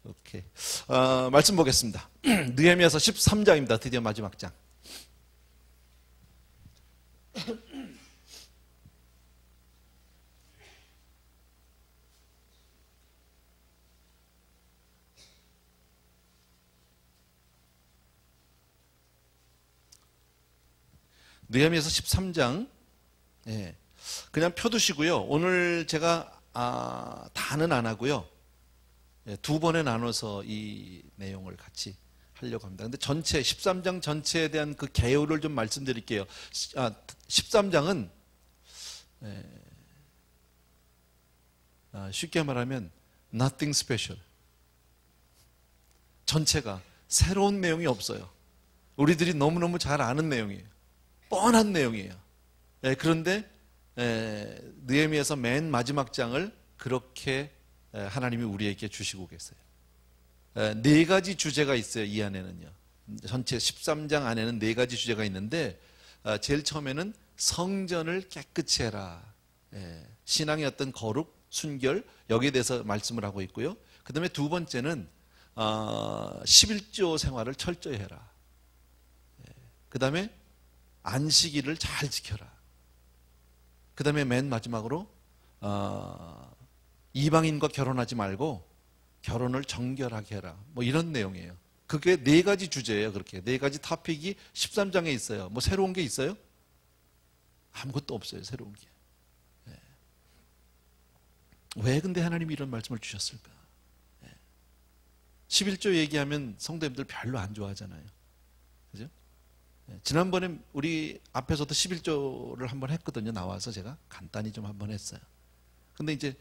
오케이. 말씀 보겠습니다. 느헤미야서 13장입니다. 드디어 마지막 장. 느헤미야서 13장. 예. 그냥 펴두시고요. 오늘 제가 다는 안 하고요. 예, 두 번에 나눠서 이 내용을 같이 하려고 합니다. 근데 전체 13장 전체에 대한 그 개요를 좀 말씀드릴게요. 13장은 쉽게 말하면 nothing special. 전체가 새로운 내용이 없어요. 우리들이 너무너무 잘 아는 내용이에요. 뻔한 내용이에요. 그런데 느헤미야서 맨 마지막 장을 그렇게 하나님이 우리에게 주시고 계세요. 네 가지 주제가 있어요. 이 안에는요. 전체 13장 안에는 네 가지 주제가 있는데 제일 처음에는 성전을 깨끗이 해라. 신앙의 어떤 거룩, 순결 여기에 대해서 말씀을 하고 있고요. 그 다음에 두 번째는 11조 생활을 철저히 해라. 그 다음에 안식일을 잘 지켜라. 그 다음에 맨 마지막으로 이방인과 결혼하지 말고 결혼을 정결하게 해라. 뭐 이런 내용이에요. 그게 네 가지 주제예요. 그렇게 네 가지 토픽이 13장에 있어요. 뭐 새로운 게 있어요? 아무것도 없어요. 새로운 게. 왜 근데 하나님이 이런 말씀을 주셨을까? 11조 얘기하면 성도님들 별로 안 좋아하잖아요. 그죠? 지난번에 우리 앞에서도 11조를 한번 했거든요. 나와서 제가 간단히 좀 한번 했어요. 근데 이제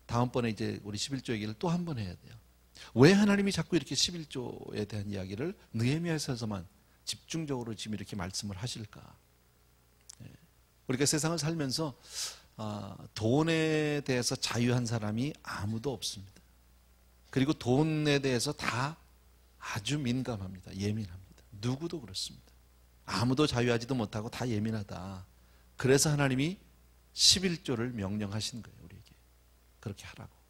다음번에 이제 우리 11조 얘기를 또 한 번 해야 돼요. 왜 하나님이 자꾸 이렇게 11조에 대한 이야기를 느헤미야서만 집중적으로 지금 이렇게 말씀을 하실까? 우리가 세상을 살면서 돈에 대해서 자유한 사람이 아무도 없습니다. 그리고 돈에 대해서 다 아주 민감합니다. 예민합니다. 누구도 그렇습니다. 아무도 자유하지도 못하고 다 예민하다. 그래서 하나님이 11조를 명령하신 거예요. 우리에게. 그렇게 하라고.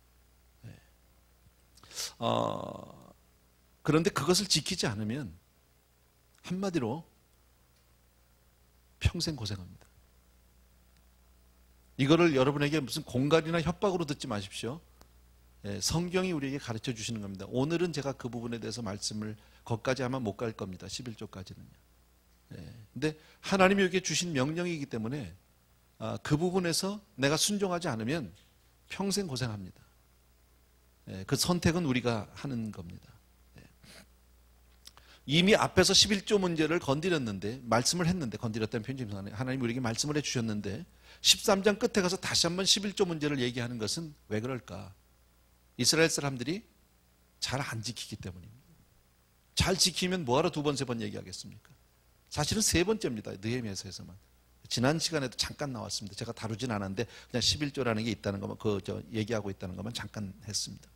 그런데 그것을 지키지 않으면 한마디로 평생 고생합니다. 이거를 여러분에게 무슨 공갈이나 협박으로 듣지 마십시오. 성경이 우리에게 가르쳐 주시는 겁니다. 오늘은 제가 그 부분에 대해서 말씀을 거기까지 아마 못 갈 겁니다. 11조까지는요. 근데 하나님이 여기에 주신 명령이기 때문에 그 부분에서 내가 순종하지 않으면 평생 고생합니다. 그 선택은 우리가 하는 겁니다. 이미 앞에서 11조 문제를 건드렸는데 말씀을 했는데 건드렸다는 표현이 이상하네요. 하나님이 우리에게 말씀을 해주셨는데 13장 끝에 가서 다시 한번 11조 문제를 얘기하는 것은 왜 그럴까? 이스라엘 사람들이 잘 안 지키기 때문입니다. 잘 지키면 뭐하러 두 번, 세 번 얘기하겠습니까? 사실은 세 번째입니다. 느헤미야서에서만. 지난 시간에도 잠깐 나왔습니다. 제가 다루진 않았는데 그냥 11조라는 게 있다는 것만 얘기하고 있다는 것만 잠깐 했습니다.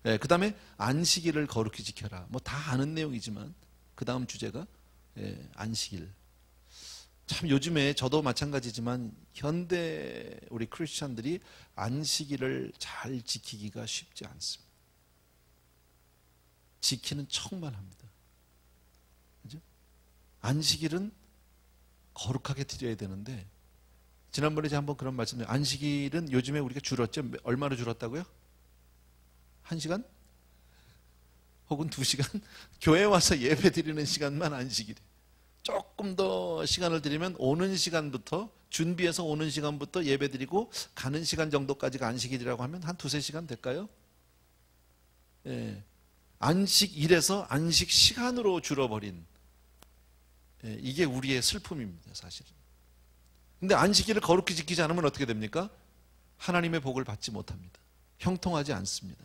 그 다음에 안식일을 거룩히 지켜라. 뭐 다 아는 내용이지만 그 다음 주제가 안식일. 참 요즘에 저도 마찬가지지만 현대 우리 크리스찬들이 안식일을 잘 지키기가 쉽지 않습니다. 지키는 척만 합니다. 그죠? 안식일은 거룩하게 드려야 되는데 지난번에 제가 한번 그런 말씀드렸어요. 안식일은 요즘에 우리가 줄었죠. 얼마나 줄었다고요? 1시간? 혹은 2시간? 교회 와서 예배 드리는 시간만 안식일이에요. 조금 더 시간을 드리면 오는 시간부터 준비해서 오는 시간부터 예배 드리고 가는 시간 정도까지가 안식일이라고 하면 한 2-3시간 될까요? 안식일에서 안식 시간으로 줄어버린 이게 우리의 슬픔입니다. 사실은. 근데 안식일을 거룩히 지키지 않으면 어떻게 됩니까? 하나님의 복을 받지 못합니다. 형통하지 않습니다.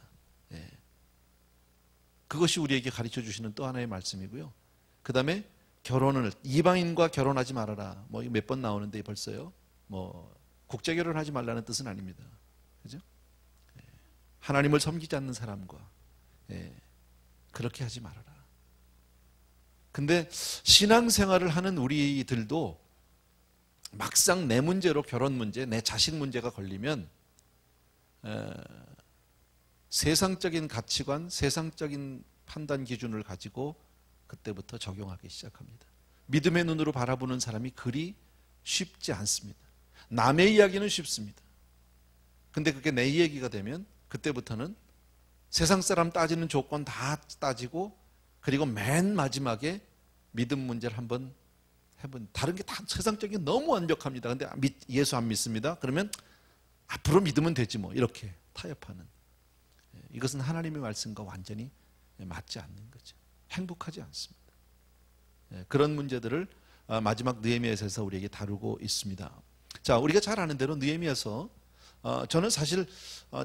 그것이 우리에게 가르쳐 주시는 또 하나의 말씀이고요. 그 다음에 결혼을 이방인과 결혼하지 말아라. 뭐 몇 번 나오는데 벌써요. 뭐 국제 결혼하지 말라는 뜻은 아닙니다. 그죠? 하나님을 섬기지 않는 사람과 그렇게 하지 말아라. 근데 신앙생활을 하는 우리들도 막상 내 문제로 결혼 문제, 내 자식 문제가 걸리면 세상적인 가치관, 세상적인 판단 기준을 가지고 그때부터 적용하기 시작합니다. 믿음의 눈으로 바라보는 사람이 그리 쉽지 않습니다. 남의 이야기는 쉽습니다. 근데 그게 내 얘기가 되면 그때부터는 세상 사람 따지는 조건 다 따지고, 그리고 맨 마지막에 믿음 문제를 한번 해본, 다른 게 다 세상적인 게 너무 완벽합니다. 근데 예수 안 믿습니다. 그러면 앞으로 믿으면 되지 뭐, 이렇게 타협하는, 이것은 하나님의 말씀과 완전히 맞지 않는 거죠. 행복하지 않습니다. 그런 문제들을 마지막 느헤미야서에서 우리에게 다루고 있습니다. 자, 우리가 잘 아는 대로 느헤미야서, 저는 사실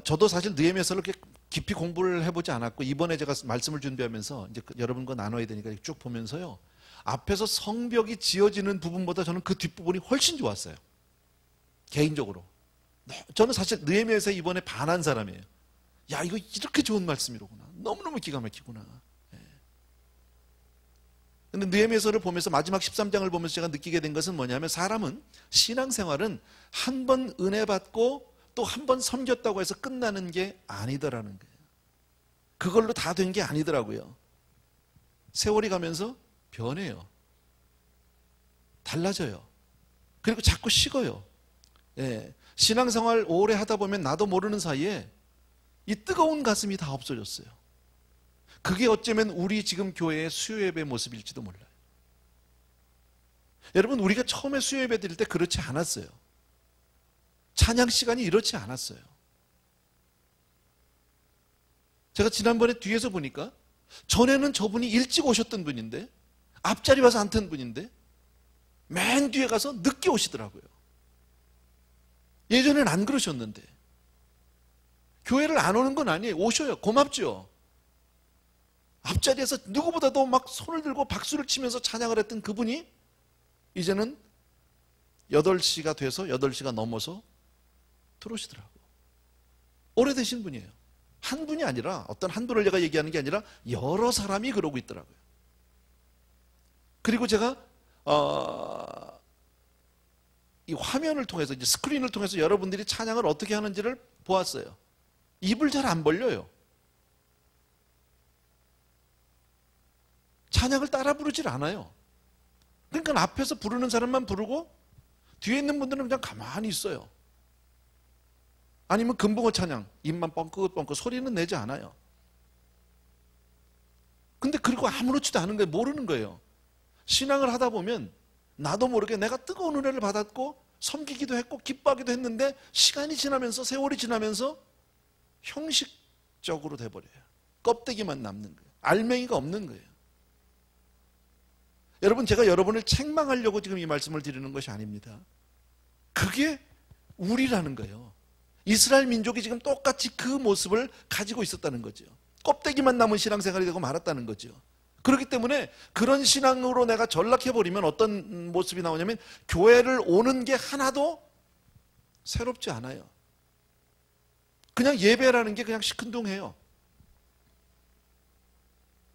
저도 사실 느헤미야서를 그렇게 깊이 공부를 해보지 않았고, 이번에 제가 말씀을 준비하면서 이제 여러분과 나눠야 되니까 쭉 보면서요, 앞에서 성벽이 지어지는 부분보다 저는 그 뒷부분이 훨씬 좋았어요. 개인적으로. 저는 사실 느헤미야서 이번에 반한 사람이에요. 야, 이거 이렇게 좋은 말씀이로구나. 너무너무 기가 막히구나. 근데 느헤미야서를 보면서 마지막 13장을 보면서 제가 느끼게 된 것은 뭐냐면, 사람은 신앙생활은 한 번 은혜 받고 또 한 번 섬겼다고 해서 끝나는 게 아니더라는 거예요. 그걸로 다 된 게 아니더라고요. 세월이 가면서 변해요. 달라져요. 그리고 자꾸 식어요. 신앙생활 오래 하다 보면 나도 모르는 사이에 이 뜨거운 가슴이 다 없어졌어요. 그게 어쩌면 우리 지금 교회의 수요예배 모습일지도 몰라요. 여러분, 우리가 처음에 수요예배 드릴 때 그렇지 않았어요. 찬양 시간이 이렇지 않았어요. 제가 지난번에 뒤에서 보니까 전에는 저분이 일찍 오셨던 분인데, 앞자리 와서 앉던 분인데 맨 뒤에 가서 늦게 오시더라고요. 예전에는 안 그러셨는데. 교회를 안 오는 건 아니에요. 오셔요. 고맙죠. 앞자리에서 누구보다도 막 손을 들고 박수를 치면서 찬양을 했던 그분이 이제는 8시가 돼서 8시가 넘어서 들어오시더라고요. 오래되신 분이에요. 한 분이 아니라, 어떤 한 분을 제가 얘기하는 게 아니라 여러 사람이 그러고 있더라고요. 그리고 제가 이 화면을 통해서, 이제 스크린을 통해서 여러분들이 찬양을 어떻게 하는지를 보았어요. 입을 잘 안 벌려요. 찬양을 따라 부르질 않아요. 그러니까 앞에서 부르는 사람만 부르고 뒤에 있는 분들은 그냥 가만히 있어요. 아니면 금붕어 찬양, 입만 뻥긋뻥긋, 소리는 내지 않아요. 근데 그리고 아무렇지도 않은 거예요. 모르는 거예요. 신앙을 하다 보면 나도 모르게 내가 뜨거운 은혜를 받았고 섬기기도 했고 기뻐하기도 했는데, 시간이 지나면서, 세월이 지나면서 형식적으로 돼버려요. 껍데기만 남는 거예요. 알맹이가 없는 거예요. 여러분, 제가 여러분을 책망하려고 지금 이 말씀을 드리는 것이 아닙니다. 그게 우리라는 거예요. 이스라엘 민족이 지금 똑같이 그 모습을 가지고 있었다는 거죠. 껍데기만 남은 신앙생활이 되고 말았다는 거죠. 그렇기 때문에 그런 신앙으로 내가 전락해버리면 어떤 모습이 나오냐면, 교회를 오는 게 하나도 새롭지 않아요. 그냥 예배라는 게 그냥 시큰둥해요.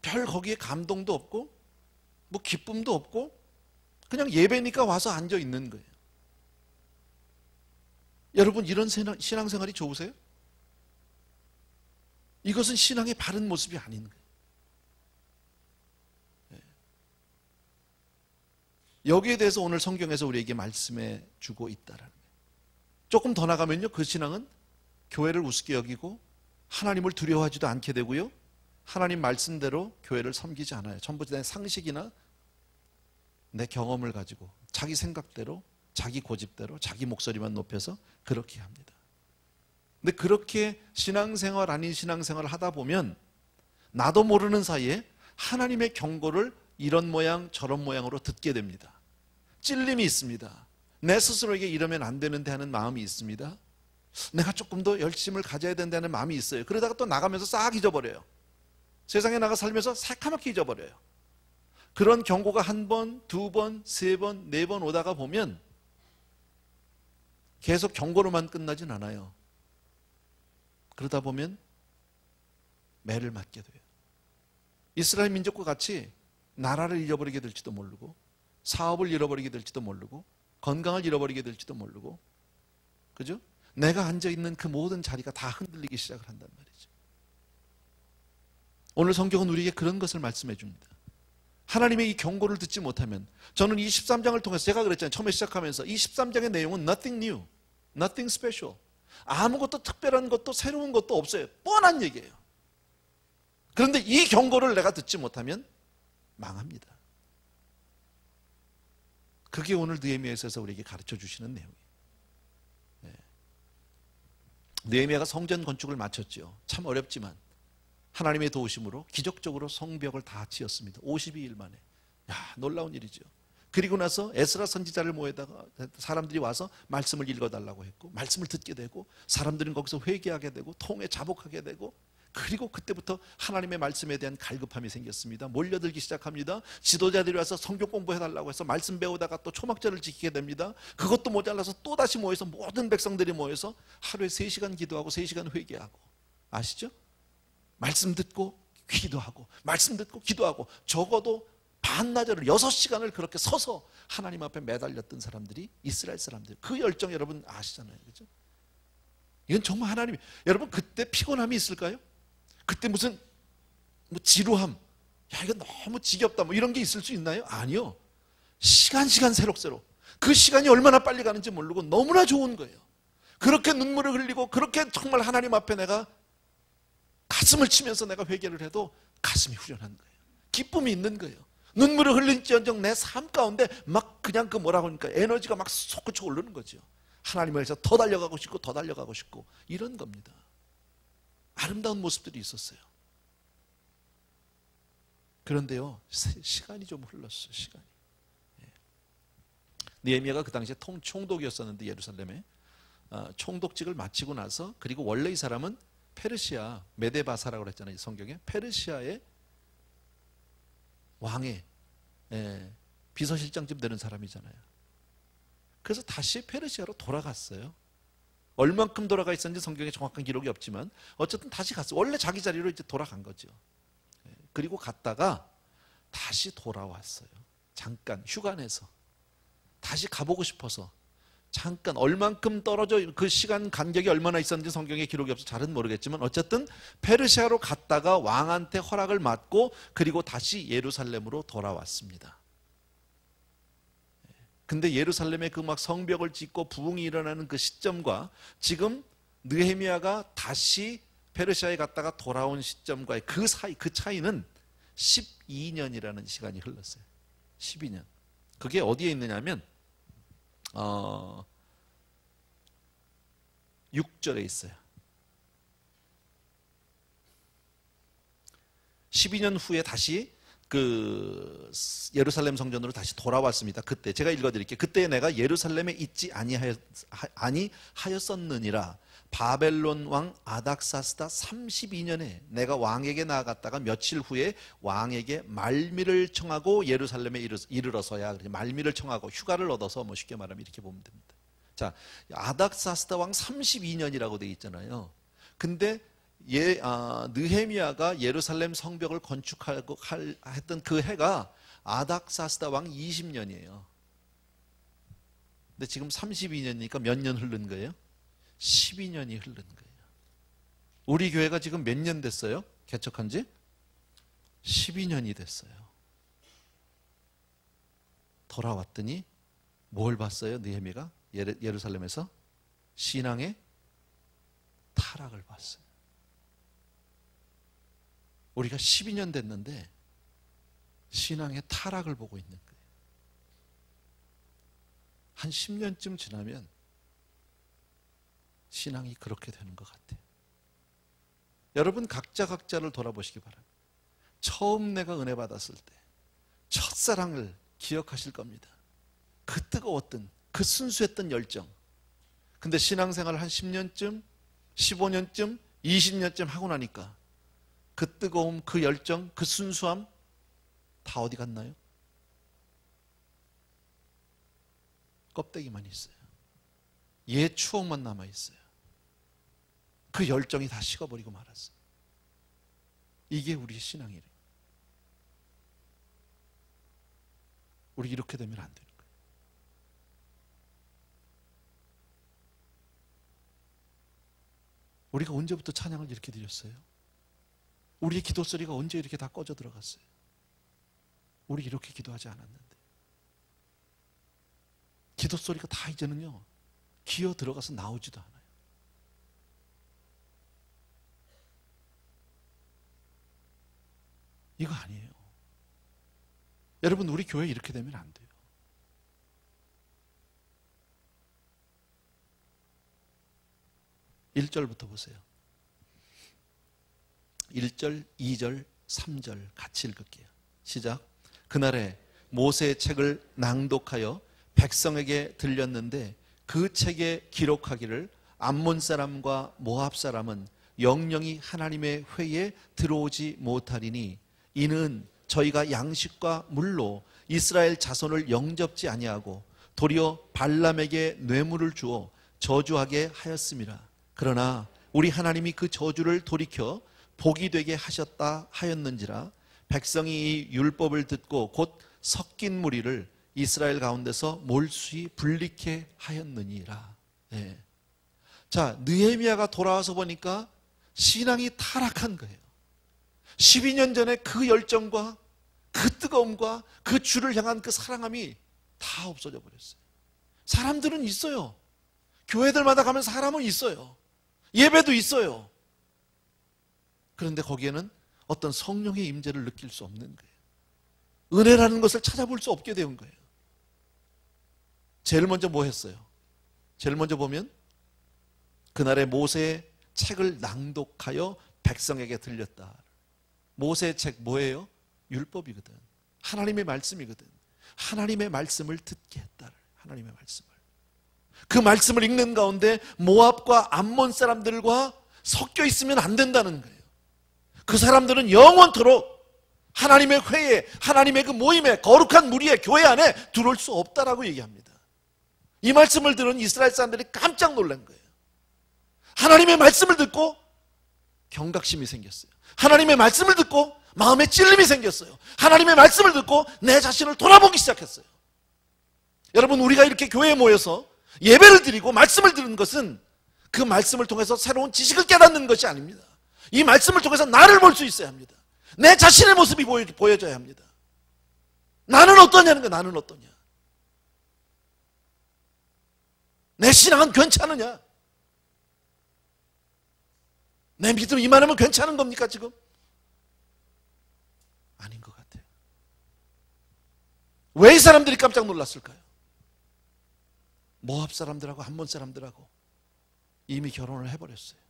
별 거기에 감동도 없고 뭐 기쁨도 없고 그냥 예배니까 와서 앉아 있는 거예요. 여러분, 이런 신앙생활이 좋으세요? 이것은 신앙의 바른 모습이 아닌 거예요. 여기에 대해서 오늘 성경에서 우리에게 말씀해 주고 있다라는 거예요. 조금 더 나가면요, 그 신앙은 교회를 우습게 여기고 하나님을 두려워하지도 않게 되고요, 하나님 말씀대로 교회를 섬기지 않아요. 전부 내 상식이나 내 경험을 가지고 자기 생각대로, 자기 고집대로, 자기 목소리만 높여서 그렇게 합니다. 근데 그렇게 신앙생활 아닌 신앙생활을 하다 보면 나도 모르는 사이에 하나님의 경고를 이런 모양 저런 모양으로 듣게 됩니다. 찔림이 있습니다. 내 스스로에게 이러면 안 되는데 하는 마음이 있습니다. 내가 조금 더 열심을 가져야 된다는 마음이 있어요. 그러다가 또 나가면서 싹 잊어버려요. 세상에 나가 살면서 새카맣게 잊어버려요. 그런 경고가 한 번, 두 번, 세 번, 네 번 오다가 보면 계속 경고로만 끝나진 않아요. 그러다 보면 매를 맞게 돼요. 이스라엘 민족과 같이 나라를 잃어버리게 될지도 모르고, 사업을 잃어버리게 될지도 모르고, 건강을 잃어버리게 될지도 모르고, 그죠? 내가 앉아있는 그 모든 자리가 다 흔들리기 시작을 한단 말이죠. 오늘 성경은 우리에게 그런 것을 말씀해 줍니다. 하나님의 이 경고를 듣지 못하면, 저는 이 13장을 통해서 제가 그랬잖아요. 처음에 시작하면서 이 13장의 내용은 nothing new, nothing special. 아무것도 특별한 것도 새로운 것도 없어요. 뻔한 얘기예요. 그런데 이 경고를 내가 듣지 못하면 망합니다. 그게 오늘 느헤미야에서 우리에게 가르쳐 주시는 내용이에요. 느헤미야가 성전 건축을 마쳤죠. 참 어렵지만 하나님의 도우심으로 기적적으로 성벽을 다 지었습니다. 52일 만에. 야, 놀라운 일이죠. 그리고 나서 에스라 선지자를 모에다가 사람들이 와서 말씀을 읽어달라고 했고, 말씀을 듣게 되고, 사람들은 거기서 회개하게 되고, 통에 자복하게 되고, 그리고 그때부터 하나님의 말씀에 대한 갈급함이 생겼습니다. 몰려들기 시작합니다. 지도자들이 와서 성경 공부해달라고 해서 말씀 배우다가 또 초막절을 지키게 됩니다. 그것도 모자라서 또다시 모여서 모든 백성들이 모여서 하루에 3시간 기도하고 3시간 회개하고. 아시죠? 말씀 듣고 기도하고, 말씀 듣고 기도하고, 적어도 반나절을 6시간을 그렇게 서서 하나님 앞에 매달렸던 사람들이 이스라엘 사람들. 그 열정 여러분 아시잖아요. 그죠? 이건 정말 하나님이, 여러분 그때 피곤함이 있을까요? 그때 무슨 지루함, 야 이거 너무 지겹다 뭐 이런 게 있을 수 있나요? 아니요. 시간 새록새록 그 시간이 얼마나 빨리 가는지 모르고 너무나 좋은 거예요. 그렇게 눈물을 흘리고 그렇게 정말 하나님 앞에 내가 가슴을 치면서 내가 회개를 해도 가슴이 후련한 거예요. 기쁨이 있는 거예요. 눈물을 흘린지언정 내 삶 가운데 막 그냥 그 뭐라고 하니까 에너지가 막 솟구쳐 오르는 거죠. 하나님을 위해서 더 달려가고 싶고 더 달려가고 싶고 이런 겁니다. 아름다운 모습들이 있었어요. 그런데요, 시간이 좀 흘렀어요. 시간이. 느헤미야가 그 당시에 총독이었었는데 예루살렘에 총독직을 마치고 나서, 그리고 원래 이 사람은 페르시아 메데바사라고 그랬잖아요. 성경에 페르시아의 왕의 비서실장쯤 되는 사람이잖아요. 그래서 다시 페르시아로 돌아갔어요. 얼만큼 돌아가 있었는지 성경에 정확한 기록이 없지만 어쨌든 다시 갔어요. 원래 자기 자리로 이제 돌아간 거죠. 그리고 갔다가 다시 돌아왔어요. 잠깐 휴가 내서 다시 가보고 싶어서 잠깐 얼만큼 떨어져, 그 시간 간격이 얼마나 있었는지 성경에 기록이 없어서 잘은 모르겠지만 어쨌든 페르시아로 갔다가 왕한테 허락을 받고 그리고 다시 예루살렘으로 돌아왔습니다. 근데 예루살렘에 그 막 성벽을 짓고 부흥이 일어나는 그 시점과 지금 느헤미야가 다시 페르시아에 갔다가 돌아온 시점과의 그 사이, 그 차이는 12년이라는 시간이 흘렀어요. 12년. 그게 어디에 있느냐면 6절에 있어요. 12년 후에 다시 그 예루살렘 성전으로 다시 돌아왔습니다. 그때 제가 읽어드릴게요. 그때 내가 예루살렘에 있지 아니하였었느니라. 바벨론 왕 아닥사스다 32년에 내가 왕에게 나아갔다가 며칠 후에 왕에게 말미를 청하고 예루살렘에 이르러서야. 말미를 청하고 휴가를 얻어서 뭐 쉽게 말하면 이렇게 보면 됩니다. 자, 아닥사스다 왕 32년이라고 되어 있잖아요. 근데 느헤미야가 예루살렘 성벽을 건축하고 했던 그 해가 아닥사스다 왕 20년이에요. 근데 지금 32년이니까 몇 년 흐른 거예요? 12년이 흐른 거예요. 우리 교회가 지금 몇 년 됐어요? 개척한 지? 12년이 됐어요. 돌아왔더니 뭘 봤어요? 느헤미야가 예루살렘에서 신앙의 타락을 봤어요. 우리가 12년 됐는데 신앙의 타락을 보고 있는 거예요. 한 10년쯤 지나면 신앙이 그렇게 되는 것 같아요. 여러분 각자를 돌아보시기 바랍니다. 처음 내가 은혜 받았을 때 첫사랑을 기억하실 겁니다. 그 뜨거웠던, 그 순수했던 열정. 근데 신앙생활을 한 10년쯤, 15년쯤, 20년쯤 하고 나니까 그 뜨거움, 그 열정, 그 순수함 다 어디 갔나요? 껍데기만 있어요. 옛 추억만 남아있어요. 그 열정이 다 식어버리고 말았어요. 이게 우리의 신앙이래요. 우리 이렇게 되면 안 되는 거예요. 우리가 언제부터 찬양을 이렇게 드렸어요? 우리의 기도 소리가 언제 이렇게 다 꺼져 들어갔어요? 우리 이렇게 기도하지 않았는데. 기도 소리가 다 이제는요, 기어 들어가서 나오지도 않아요. 이거 아니에요. 여러분, 우리 교회 이렇게 되면 안 돼요. 1절부터 보세요. 1절, 2절, 3절 같이 읽을게요. 시작. 그날에 모세의 책을 낭독하여 백성에게 들렸는데 그 책에 기록하기를 암몬 사람과 모압 사람은 영영이 하나님의 회에 들어오지 못하리니 이는 저희가 양식과 물로 이스라엘 자손을 영접지 아니하고 도리어 발람에게 뇌물을 주어 저주하게 하였음이라. 그러나 우리 하나님이 그 저주를 돌이켜 복이 되게 하셨다 하였는지라. 백성이 이 율법을 듣고 곧 섞인 무리를 이스라엘 가운데서 몰수히 분리케 하였느니라. 네. 자, 느헤미야가 돌아와서 보니까 신앙이 타락한 거예요. 12년 전에 그 열정과 그 뜨거움과 그 주를 향한 그 사랑함이 다 없어져 버렸어요. 사람들은 있어요. 교회들마다 가면 사람은 있어요. 예배도 있어요. 그런데 거기에는 어떤 성령의 임재를 느낄 수 없는 거예요. 은혜라는 것을 찾아볼 수 없게 된 거예요. 제일 먼저 뭐 했어요? 제일 먼저 보면 그날에 모세의 책을 낭독하여 백성에게 들렸다. 모세의 책 뭐예요? 율법이거든. 하나님의 말씀이거든. 하나님의 말씀을 듣게 했다. 하나님의 말씀을. 그 말씀을 읽는 가운데 모압과 암몬 사람들과 섞여 있으면 안 된다는 거예요. 그 사람들은 영원토록 하나님의 회에, 하나님의 그 모임에, 거룩한 무리의 교회 안에 들어올 수 없다라고 얘기합니다. 이 말씀을 들은 이스라엘 사람들이 깜짝 놀란 거예요. 하나님의 말씀을 듣고 경각심이 생겼어요. 하나님의 말씀을 듣고 마음에 찔림이 생겼어요. 하나님의 말씀을 듣고 내 자신을 돌아보기 시작했어요. 여러분, 우리가 이렇게 교회에 모여서 예배를 드리고 말씀을 듣는 것은 그 말씀을 통해서 새로운 지식을 깨닫는 것이 아닙니다. 이 말씀을 통해서 나를 볼 수 있어야 합니다. 내 자신의 모습이 보여져야 합니다. 나는 어떠냐는 거야. 나는 어떠냐. 내 신앙은 괜찮으냐. 내 믿음 이만하면 괜찮은 겁니까 지금? 아닌 것 같아요. 왜 이 사람들이 깜짝 놀랐을까요? 모압 사람들하고 암몬 사람들하고 이미 결혼을 해버렸어요.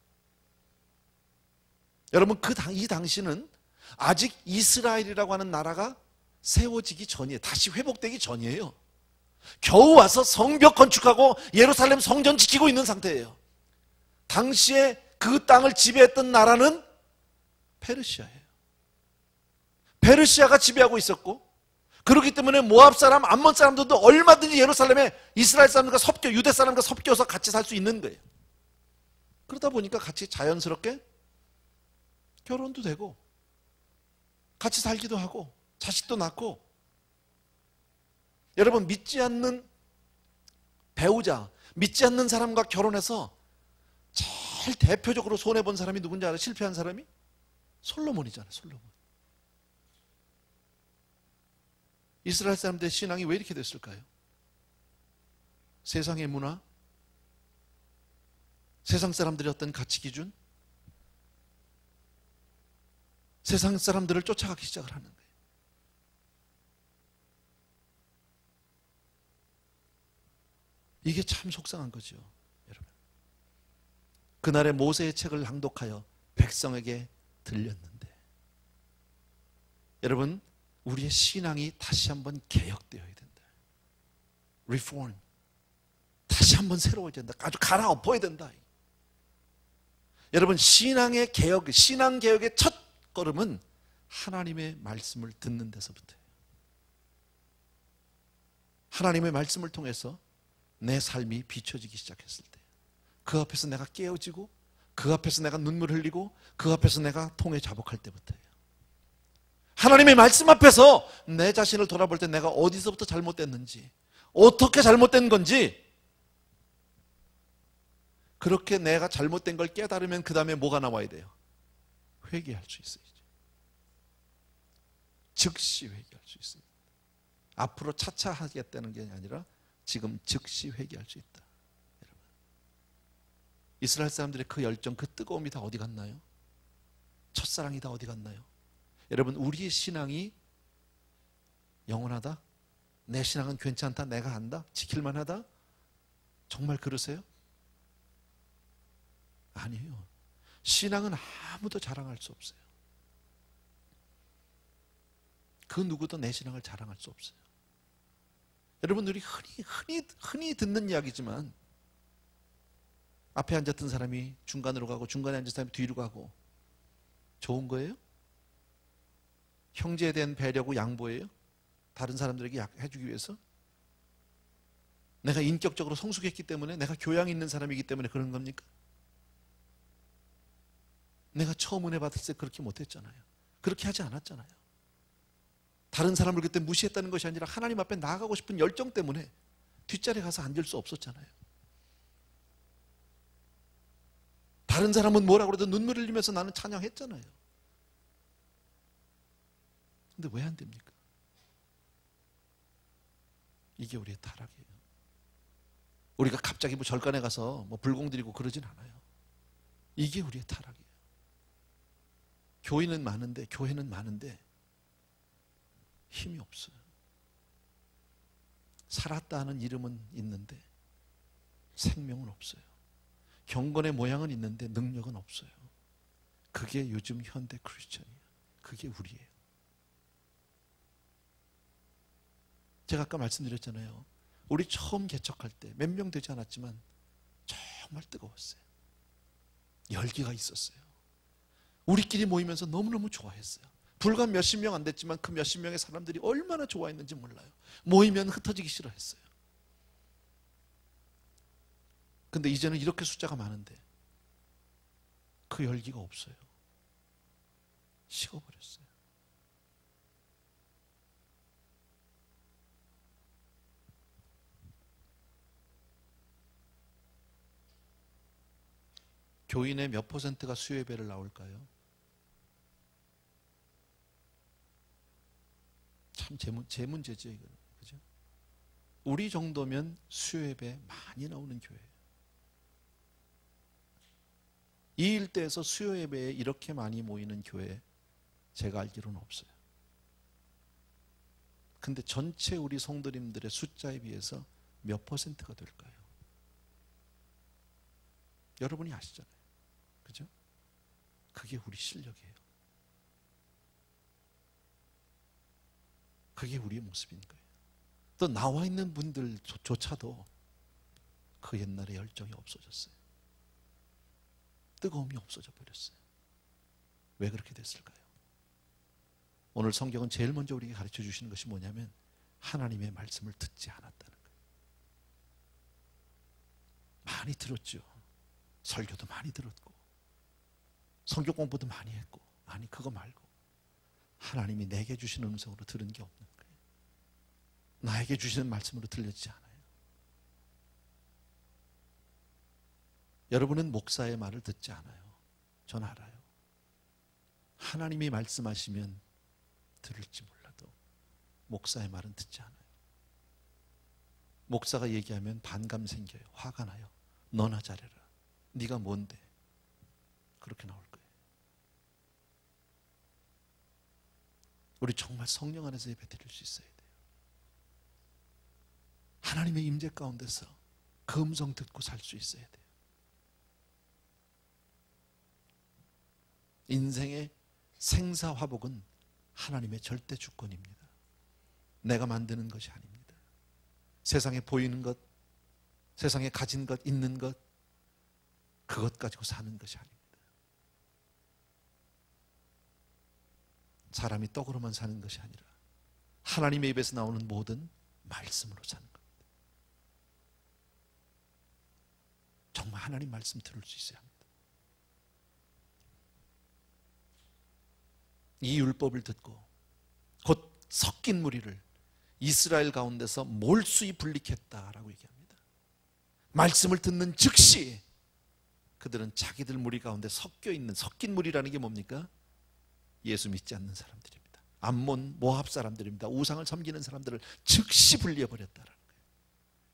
여러분, 이 당시는 아직 이스라엘이라고 하는 나라가 세워지기 전이에요. 다시 회복되기 전이에요. 겨우 와서 성벽 건축하고 예루살렘 성전 지키고 있는 상태예요. 당시에 그 땅을 지배했던 나라는 페르시아예요. 페르시아가 지배하고 있었고, 그렇기 때문에 모압 사람, 암몬 사람들도 얼마든지 예루살렘에 이스라엘 사람들과 섞여, 유대 사람과 섞여서 같이 살 수 있는 거예요. 그러다 보니까 같이 자연스럽게 결혼도 되고 같이 살기도 하고 자식도 낳고. 여러분, 믿지 않는 배우자, 믿지 않는 사람과 결혼해서 제일 대표적으로 손해본 사람이 누군지 알아요? 실패한 사람이? 솔로몬이잖아요. 솔로몬. 이스라엘 사람들의 신앙이 왜 이렇게 됐을까요? 세상의 문화, 세상 사람들의 어떤 가치 기준, 세상 사람들을 쫓아가기 시작을 하는 거예요. 이게 참 속상한 거죠, 여러분. 그날에 모세의 책을 낭독하여 백성에게 들렸는데, 여러분, 우리의 신앙이 다시 한번 개혁되어야 된다. 리폼. 다시 한번 새로워져야 된다. 아주 갈아엎어야 된다. 여러분, 신앙의 개혁, 신앙 개혁의 첫 걸음은 하나님의 말씀을 듣는 데서부터예요. 하나님의 말씀을 통해서 내 삶이 비춰지기 시작했을 때, 그 앞에서 내가 깨어지고, 그 앞에서 내가 눈물 흘리고, 그 앞에서 내가 통에 자복할 때부터예요. 하나님의 말씀 앞에서 내 자신을 돌아볼 때 내가 어디서부터 잘못됐는지, 어떻게 잘못된 건지, 그렇게 내가 잘못된 걸 깨달으면 그 다음에 뭐가 나와야 돼요? 회개할 수 있어야죠. 즉시 회개할 수 있습니다. 앞으로 차차 하겠다는 게 아니라 지금 즉시 회개할 수 있다. 여러분, 이스라엘 사람들의 그 열정, 그 뜨거움이 다 어디 갔나요? 첫사랑이 다 어디 갔나요? 여러분, 우리의 신앙이 영원하다? 내 신앙은 괜찮다? 내가 한다? 지킬만하다? 정말 그러세요? 아니에요. 신앙은 아무도 자랑할 수 없어요. 그 누구도 내 신앙을 자랑할 수 없어요. 여러분들이 흔히 듣는 이야기지만 앞에 앉았던 사람이 중간으로 가고 중간에 앉은 사람이 뒤로 가고 좋은 거예요? 형제에 대한 배려고 양보예요? 다른 사람들에게 해주기 위해서? 내가 인격적으로 성숙했기 때문에, 내가 교양이 있는 사람이기 때문에 그런 겁니까? 내가 처음 은혜 받았을 때 그렇게 못했잖아요. 그렇게 하지 않았잖아요. 다른 사람을 그때 무시했다는 것이 아니라 하나님 앞에 나아가고 싶은 열정 때문에 뒷자리에 가서 앉을 수 없었잖아요. 다른 사람은 뭐라고 그래도 눈물 흘리면서 나는 찬양했잖아요. 근데 왜 안 됩니까? 이게 우리의 타락이에요. 우리가 갑자기 뭐 절간에 가서 뭐 불공 드리고 그러진 않아요. 이게 우리의 타락이에요. 교회는 많은데 힘이 없어요. 살았다 하는 이름은 있는데 생명은 없어요. 경건의 모양은 있는데 능력은 없어요. 그게 요즘 현대 크리스천이에요. 그게 우리예요. 제가 아까 말씀드렸잖아요. 우리 처음 개척할 때 몇 명 되지 않았지만 정말 뜨거웠어요. 열기가 있었어요. 우리끼리 모이면서 너무너무 좋아했어요. 불과 몇십 명 안 됐지만 그 몇십 명의 사람들이 얼마나 좋아했는지 몰라요. 모이면 흩어지기 싫어했어요. 근데 이제는 이렇게 숫자가 많은데 그 열기가 없어요. 식어버렸어요. 교인의 몇 퍼센트가 수요예배를 나올까요? 참 제 문제죠, 이거. 그죠? 우리 정도면 수요예배 많이 나오는 교회예요. 이 일대에서 수요예배에 이렇게 많이 모이는 교회 제가 알기로는 없어요. 근데 전체 우리 성도님들의 숫자에 비해서 몇 퍼센트가 될까요? 여러분이 아시잖아요. 그죠? 그게 우리 실력이에요. 그게 우리의 모습인 거예요. 또 나와 있는 분들조차도 그 옛날의 열정이 없어졌어요. 뜨거움이 없어져 버렸어요. 왜 그렇게 됐을까요? 오늘 성경은 제일 먼저 우리에게 가르쳐 주시는 것이 뭐냐면 하나님의 말씀을 듣지 않았다는 거예요. 많이 들었죠. 설교도 많이 들었고 성경 공부도 많이 했고, 아니 그거 말고 하나님이 내게 주시는 음성으로 들은 게 없는 거예요. 나에게 주시는 말씀으로 들려지지 않아요. 여러분은 목사의 말을 듣지 않아요. 전 알아요. 하나님이 말씀하시면 들을지 몰라도 목사의 말은 듣지 않아요. 목사가 얘기하면 반감 생겨요. 화가 나요. 너나 잘해라. 네가 뭔데? 그렇게 나올 거예요. 우리 정말 성령 안에서 예배 드릴 수 있어야 돼요. 하나님의 임재 가운데서 그 음성 듣고 살 수 있어야 돼요. 인생의 생사화복은 하나님의 절대 주권입니다. 내가 만드는 것이 아닙니다. 세상에 보이는 것, 세상에 가진 것, 있는 것, 그것 가지고 사는 것이 아닙니다. 사람이 떡으로만 사는 것이 아니라 하나님의 입에서 나오는 모든 말씀으로 사는 겁니다. 정말 하나님 말씀 들을 수 있어야 합니다. 이 율법을 듣고 곧 섞인 무리를 이스라엘 가운데서 몰수히 분리했다라고 얘기합니다. 말씀을 듣는 즉시 그들은 자기들 무리 가운데 섞여 있는, 섞인 무리라는 게 뭡니까? 예수 믿지 않는 사람들입니다. 암몬 모압 사람들입니다. 우상을 섬기는 사람들을 즉시 분리해버렸다는 거예요.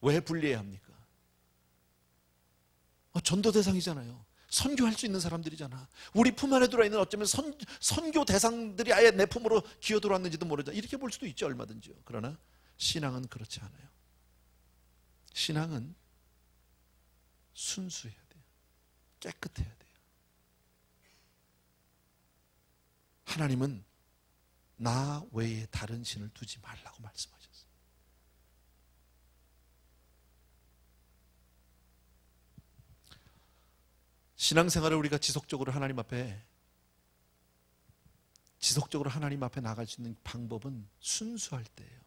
왜 분리해야 합니까? 전도 대상이잖아요. 선교할 수 있는 사람들이잖아. 우리 품 안에 들어있는 어쩌면 선교 대상들이 아예 내 품으로 기어 들어왔는지도 모르잖아. 이렇게 볼 수도 있죠, 얼마든지요. 그러나 신앙은 그렇지 않아요. 신앙은 순수해야 돼요. 깨끗해야 돼요. 하나님은 나 외에 다른 신을 두지 말라고 말씀하셨어요. 신앙생활을 우리가 지속적으로 하나님 앞에 나갈 수 있는 방법은 순수할 때예요.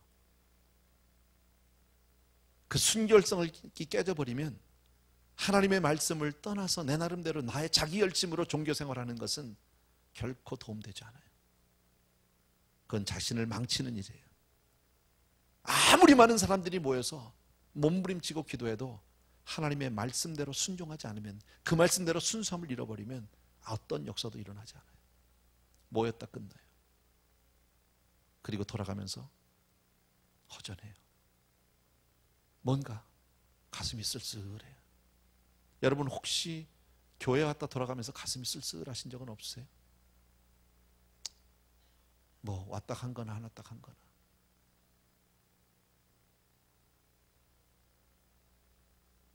그 순결성을 깨져버리면 하나님의 말씀을 떠나서 내 나름대로 나의 자기 열심으로 종교생활하는 것은 결코 도움되지 않아요. 그건 자신을 망치는 일이에요. 아무리 많은 사람들이 모여서 몸부림치고 기도해도 하나님의 말씀대로 순종하지 않으면, 그 말씀대로 순수함을 잃어버리면 어떤 역사도 일어나지 않아요. 모였다 끝나요. 그리고 돌아가면서 허전해요. 뭔가 가슴이 쓸쓸해요. 여러분 혹시 교회 왔다 돌아가면서 가슴이 쓸쓸하신 적은 없으세요? 뭐 왔다 간 거나 안 왔다 간 거나.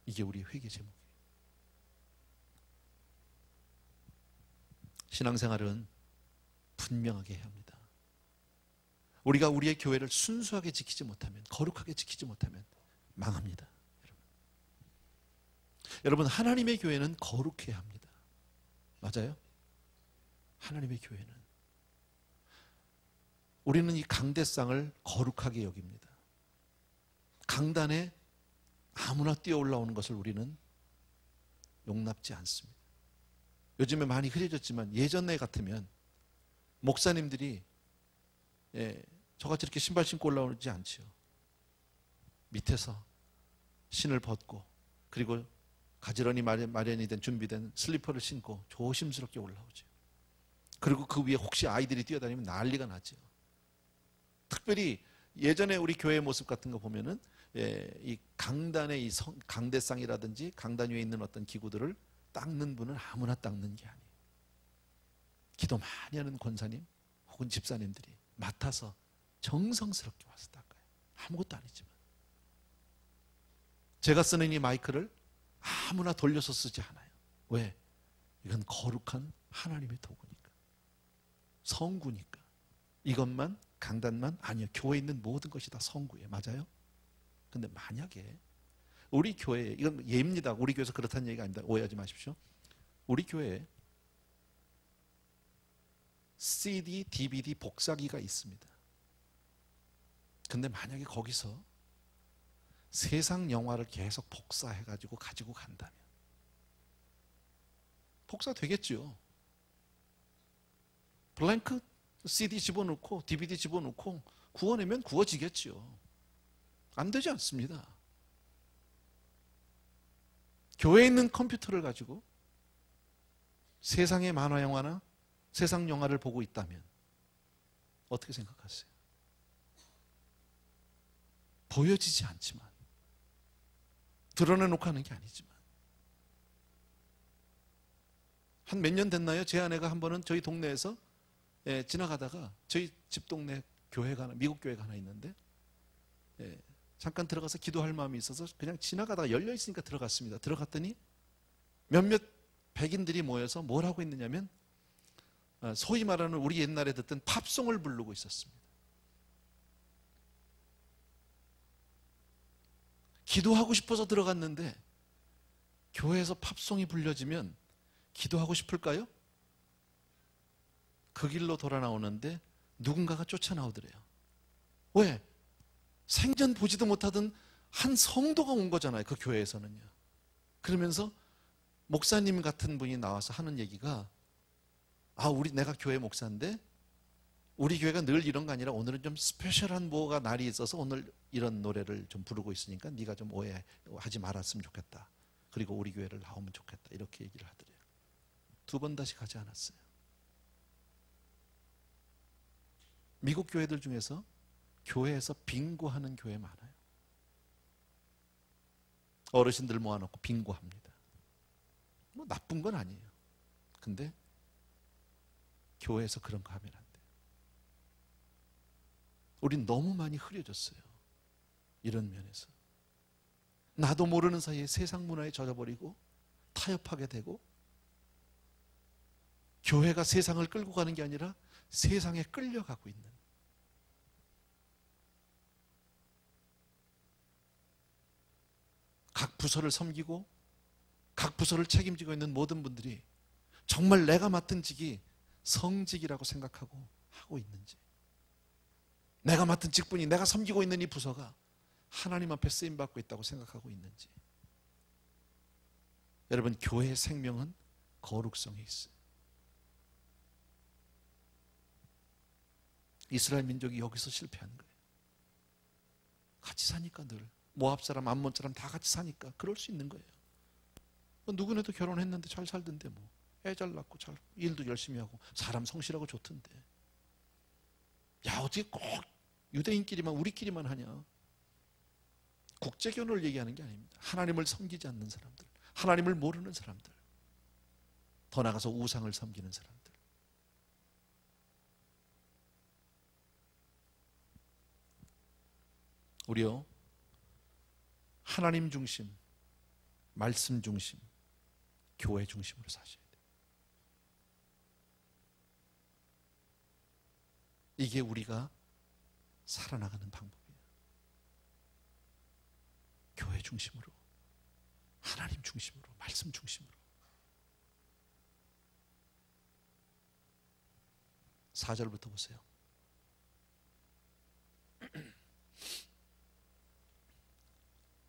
이게 우리 회개 제목이에요. 신앙생활은 분명하게 해야 합니다. 우리가 우리의 교회를 순수하게 지키지 못하면, 거룩하게 지키지 못하면 망합니다. 여러분 하나님의 교회는 거룩해야 합니다. 맞아요? 하나님의 교회는, 우리는 이 강대상을 거룩하게 여깁니다. 강단에 아무나 뛰어 올라오는 것을 우리는 용납지 않습니다. 요즘에 많이 흐려졌지만 예전에 같으면 목사님들이 저같이 이렇게 신발 신고 올라오지 않지요. 밑에서 신을 벗고 그리고 가지런히 마련이 된 준비된 슬리퍼를 신고 조심스럽게 올라오죠. 그리고 그 위에 혹시 아이들이 뛰어다니면 난리가 나죠. 특별히 예전에 우리 교회의 모습 같은 거 보면은 이 강단의 강대상이라든지 강단 위에 있는 어떤 기구들을 닦는 분은 아무나 닦는 게 아니에요. 기도 많이 하는 권사님 혹은 집사님들이 맡아서 정성스럽게 와서 닦아요. 아무것도 아니지만. 제가 쓰는 이 마이크를 아무나 돌려서 쓰지 않아요. 왜? 이건 거룩한 하나님의 도구니까. 성구니까. 이것만, 강단만 아니요. 교회에 있는 모든 것이 다 성구예요. 맞아요? 근데 만약에 우리 교회에, 이건 예입니다. 우리 교회에서 그렇다는 얘기가 아닙니다. 오해하지 마십시오. 우리 교회에 CD, DVD 복사기가 있습니다. 근데 만약에 거기서 세상 영화를 계속 복사해가지고 가지고 간다면 복사 되겠죠. 블랭크 CD 집어넣고 DVD 집어넣고 구워내면 구워지겠죠. 안 되지 않습니다. 교회에 있는 컴퓨터를 가지고 세상의 만화 영화나 세상 영화를 보고 있다면 어떻게 생각하세요? 보여지지 않지만, 드러내놓고 하는 게 아니지만, 한 몇 년 됐나요? 제 아내가 한 번은 저희 동네에서 지나가다가 저희 집 동네 교회가 하나, 미국 교회가 하나 있는데 잠깐 들어가서 기도할 마음이 있어서 그냥 지나가다가 열려있으니까 들어갔습니다. 들어갔더니 몇몇 백인들이 모여서 뭘 하고 있느냐면 소위 말하는 우리 옛날에 듣던 팝송을 부르고 있었습니다. 기도하고 싶어서 들어갔는데 교회에서 팝송이 불려지면 기도하고 싶을까요? 그 길로 돌아 나오는데 누군가가 쫓아나오더래요. 왜? 생전 보지도 못하던 한 성도가 온 거잖아요. 그 교회에서는요. 그러면서 목사님 같은 분이 나와서 하는 얘기가, 내가 교회 목사인데 우리 교회가 늘 이런 거 아니라 오늘은 좀 스페셜한 뭐가 날이 있어서 오늘 이런 노래를 좀 부르고 있으니까 네가 좀 오해하지 말았으면 좋겠다. 그리고 우리 교회를 나오면 좋겠다. 이렇게 얘기를 하더래요. 2번 다시 가지 않았어요. 미국 교회들 중에서 교회에서 빙고하는 교회 많아요. 어르신들 모아놓고 빙고합니다. 뭐 나쁜 건 아니에요. 근데 교회에서 그런 거 하면 안 돼요. 우린 너무 많이 흐려졌어요. 이런 면에서. 나도 모르는 사이에 세상 문화에 젖어버리고 타협하게 되고, 교회가 세상을 끌고 가는 게 아니라 세상에 끌려가고 있는, 각 부서를 섬기고 각 부서를 책임지고 있는 모든 분들이 정말 내가 맡은 직이 성직이라고 생각하고 하고 있는지, 내가 맡은 직분이, 내가 섬기고 있는 이 부서가 하나님 앞에 쓰임받고 있다고 생각하고 있는지. 여러분, 교회의 생명은 거룩성에 있어요. 이스라엘 민족이 여기서 실패하는 거예요. 같이 사니까, 늘 모압 사람, 암몬 사람 다 같이 사니까 그럴 수 있는 거예요. 누구네도 결혼했는데 잘 살던데, 뭐 애 잘 낳고 잘 일도 열심히 하고 사람 성실하고 좋던데, 야 어떻게 꼭 유대인끼리만, 우리끼리만 하냐. 국제결혼을 얘기하는 게 아닙니다. 하나님을 섬기지 않는 사람들, 하나님을 모르는 사람들, 더 나아가서 우상을 섬기는 사람들. 우리요, 하나님 중심, 말씀 중심, 교회 중심으로 사셔야 돼요. 이게 우리가 살아나가는 방법이에요. 교회 중심으로, 하나님 중심으로, 말씀 중심으로. 4절부터 보세요.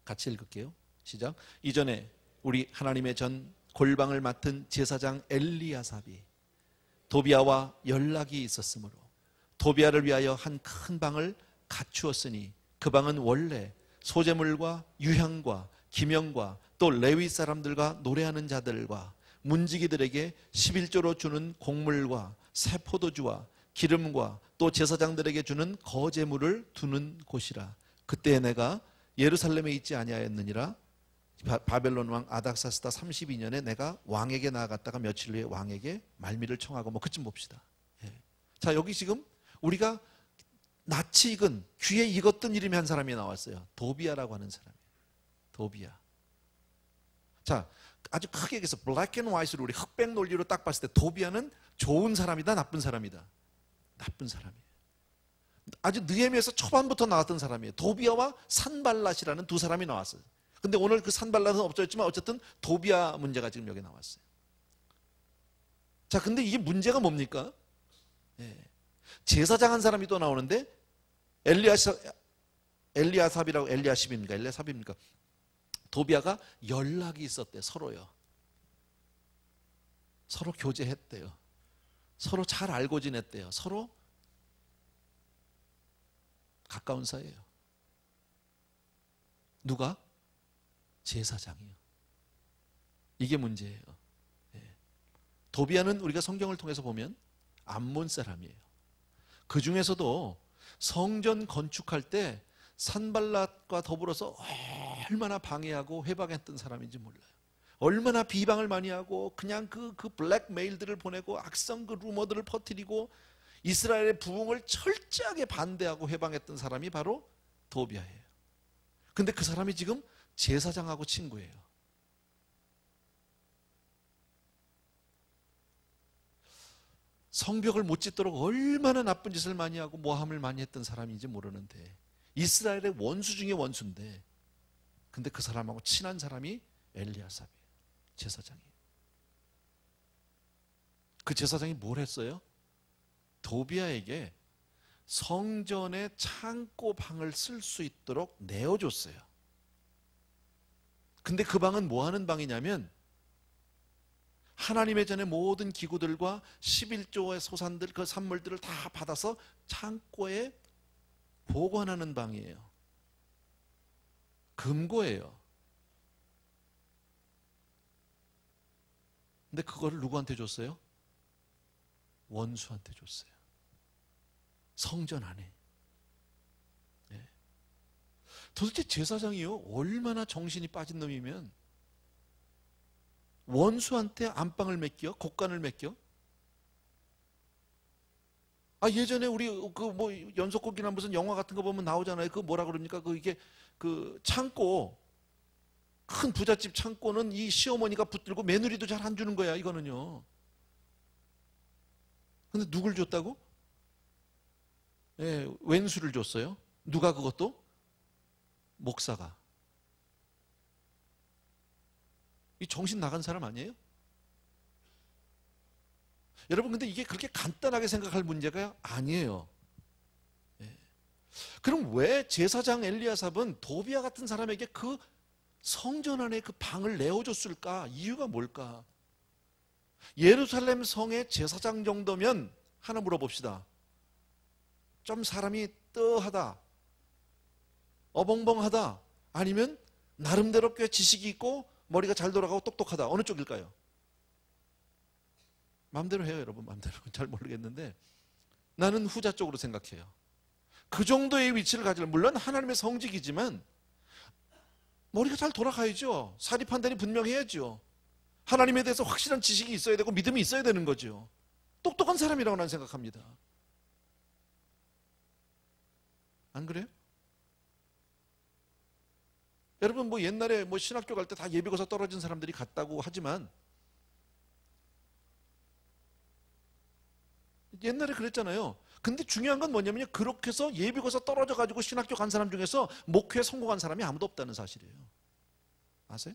같이 읽을게요. 시작. 이전에 우리 하나님의 전 골방을 맡은 제사장 엘리야삽이 도비아와 연락이 있었으므로 도비아를 위하여 한 큰 방을 갖추었으니, 그 방은 원래 소재물과 유향과 기명과 또 레위 사람들과 노래하는 자들과 문지기들에게 11조로 주는 곡물과 새 포도주와 기름과 또 제사장들에게 주는 거제물을 두는 곳이라. 그때 내가 예루살렘에 있지 아니하였느니라. 바벨론 왕 아닥사스다 32년에 내가 왕에게 나아갔다가 며칠 후에 왕에게 말미를 청하고, 뭐 그쯤 봅시다. 예. 자, 여기 지금 우리가 낯이 익은, 귀에 익었던 이름이 한 사람이 나왔어요. 도비아라고 하는 사람이에요. 도비아. 자, 아주 크게 얘기해서 블랙 앤 화이트로, 우리 흑백 논리로 딱 봤을 때 도비아는 좋은 사람이다, 나쁜 사람이다? 나쁜 사람이에요. 아주 느헤미야에서 초반부터 나왔던 사람이에요. 도비아와 산발랏이라는 두 사람이 나왔어요. 근데 오늘 그 산발랏은 없어졌지만 어쨌든 도비아 문제가 지금 여기 나왔어요. 자, 근데 이게 문제가 뭡니까? 예. 제사장 한 사람이 또 나오는데, 엘리야삽이라고, 엘리야삽입니까? 도비아가 연락이 있었대. 서로요. 서로 교제했대요. 서로 잘 알고 지냈대요. 서로 가까운 사이예요. 누가? 제사장이요. 이게 문제예요. 예. 도비아는 우리가 성경을 통해서 보면 암몬 사람이에요. 그 중에서도 성전 건축할 때 산발랏과 더불어서 얼마나 방해하고 회방했던 사람인지 몰라요. 얼마나 비방을 많이 하고 그냥 그 블랙메일들을 보내고 악성 그 루머들을 퍼뜨리고 이스라엘의 부흥을 철저하게 반대하고 회방했던 사람이 바로 도비아예요. 근데 그 사람이 지금 제사장하고 친구예요. 성벽을 못 짓도록 얼마나 나쁜 짓을 많이 하고 모함을 많이 했던 사람인지 모르는데, 이스라엘의 원수 중에 원수인데, 근데 그 사람하고 친한 사람이 엘리야삽이에요. 제사장이. 그 제사장이 뭘 했어요? 도비아에게 성전의 창고 방을 쓸 수 있도록 내어줬어요. 근데 그 방은 뭐 하는 방이냐면, 하나님의 전에 모든 기구들과 11조의 소산들, 그 산물들을 다 받아서 창고에 보관하는 방이에요. 금고예요. 근데 그거를 누구한테 줬어요? 원수한테 줬어요. 성전 안에. 예. 도대체 제사장이요 얼마나 정신이 빠진 놈이면 원수한테 안방을 맡겨? 곡간을 맡겨? 예전에 우리 그 뭐 연속곡이나 무슨 영화 같은 거 보면 나오잖아요. 그 뭐라 그럽니까? 이게 그 창고, 큰 부잣집 창고는 이 시어머니가 붙들고 며느리도 잘 안 주는 거야, 이거는요. 근데 누굴 줬다고? 예, 왼수를 줬어요. 누가? 그것도? 목사가. 이 정신 나간 사람 아니에요? 여러분, 근데 이게 그렇게 간단하게 생각할 문제가 아니에요. 예. 그럼 왜 제사장 엘리야삽은 도비아 같은 사람에게 그 성전 안에 그 방을 내어줬을까? 이유가 뭘까? 예루살렘 성의 제사장 정도면 하나 물어봅시다. 좀 사람이 뜨하다, 어벙벙하다, 아니면 나름대로 꽤 지식이 있고 머리가 잘 돌아가고 똑똑하다. 어느 쪽일까요? 마음대로 해요, 여러분. 마음대로. 잘 모르겠는데 나는 후자 쪽으로 생각해요. 그 정도의 위치를 가지려, 물론 하나님의 성직이지만 머리가 잘 돌아가야죠. 사리 판단이 분명해야죠. 하나님에 대해서 확실한 지식이 있어야 되고 믿음이 있어야 되는 거죠. 똑똑한 사람이라고 난 생각합니다. 안 그래요? 여러분, 뭐 옛날에 뭐 신학교 갈 때 다 예비고사 떨어진 사람들이 갔다고 하지만 옛날에 그랬잖아요. 근데 중요한 건 뭐냐면요, 그렇게 해서 예비고사 떨어져 가지고 신학교 간 사람 중에서 목회에 성공한 사람이 아무도 없다는 사실이에요. 아세요?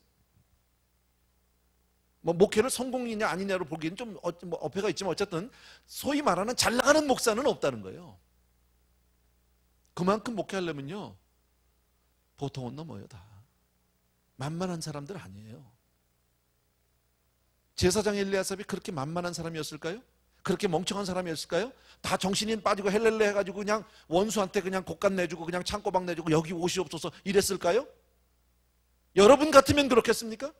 뭐 목회를 성공이냐 아니냐로 보기에는 좀 어폐가 있지만 어쨌든 소위 말하는 잘 나가는 목사는 없다는 거예요. 그만큼 목회하려면요 보통은 넘어요. 다 만만한 사람들 아니에요. 제사장 엘리야삽이 그렇게 만만한 사람이었을까요? 그렇게 멍청한 사람이었을까요? 다 정신이 빠지고 헬렐레 해가지고 그냥 원수한테 그냥 곡간 내주고 그냥 창고방 내주고 여기 옷이 없어서 이랬을까요? 여러분 같으면 그렇겠습니까?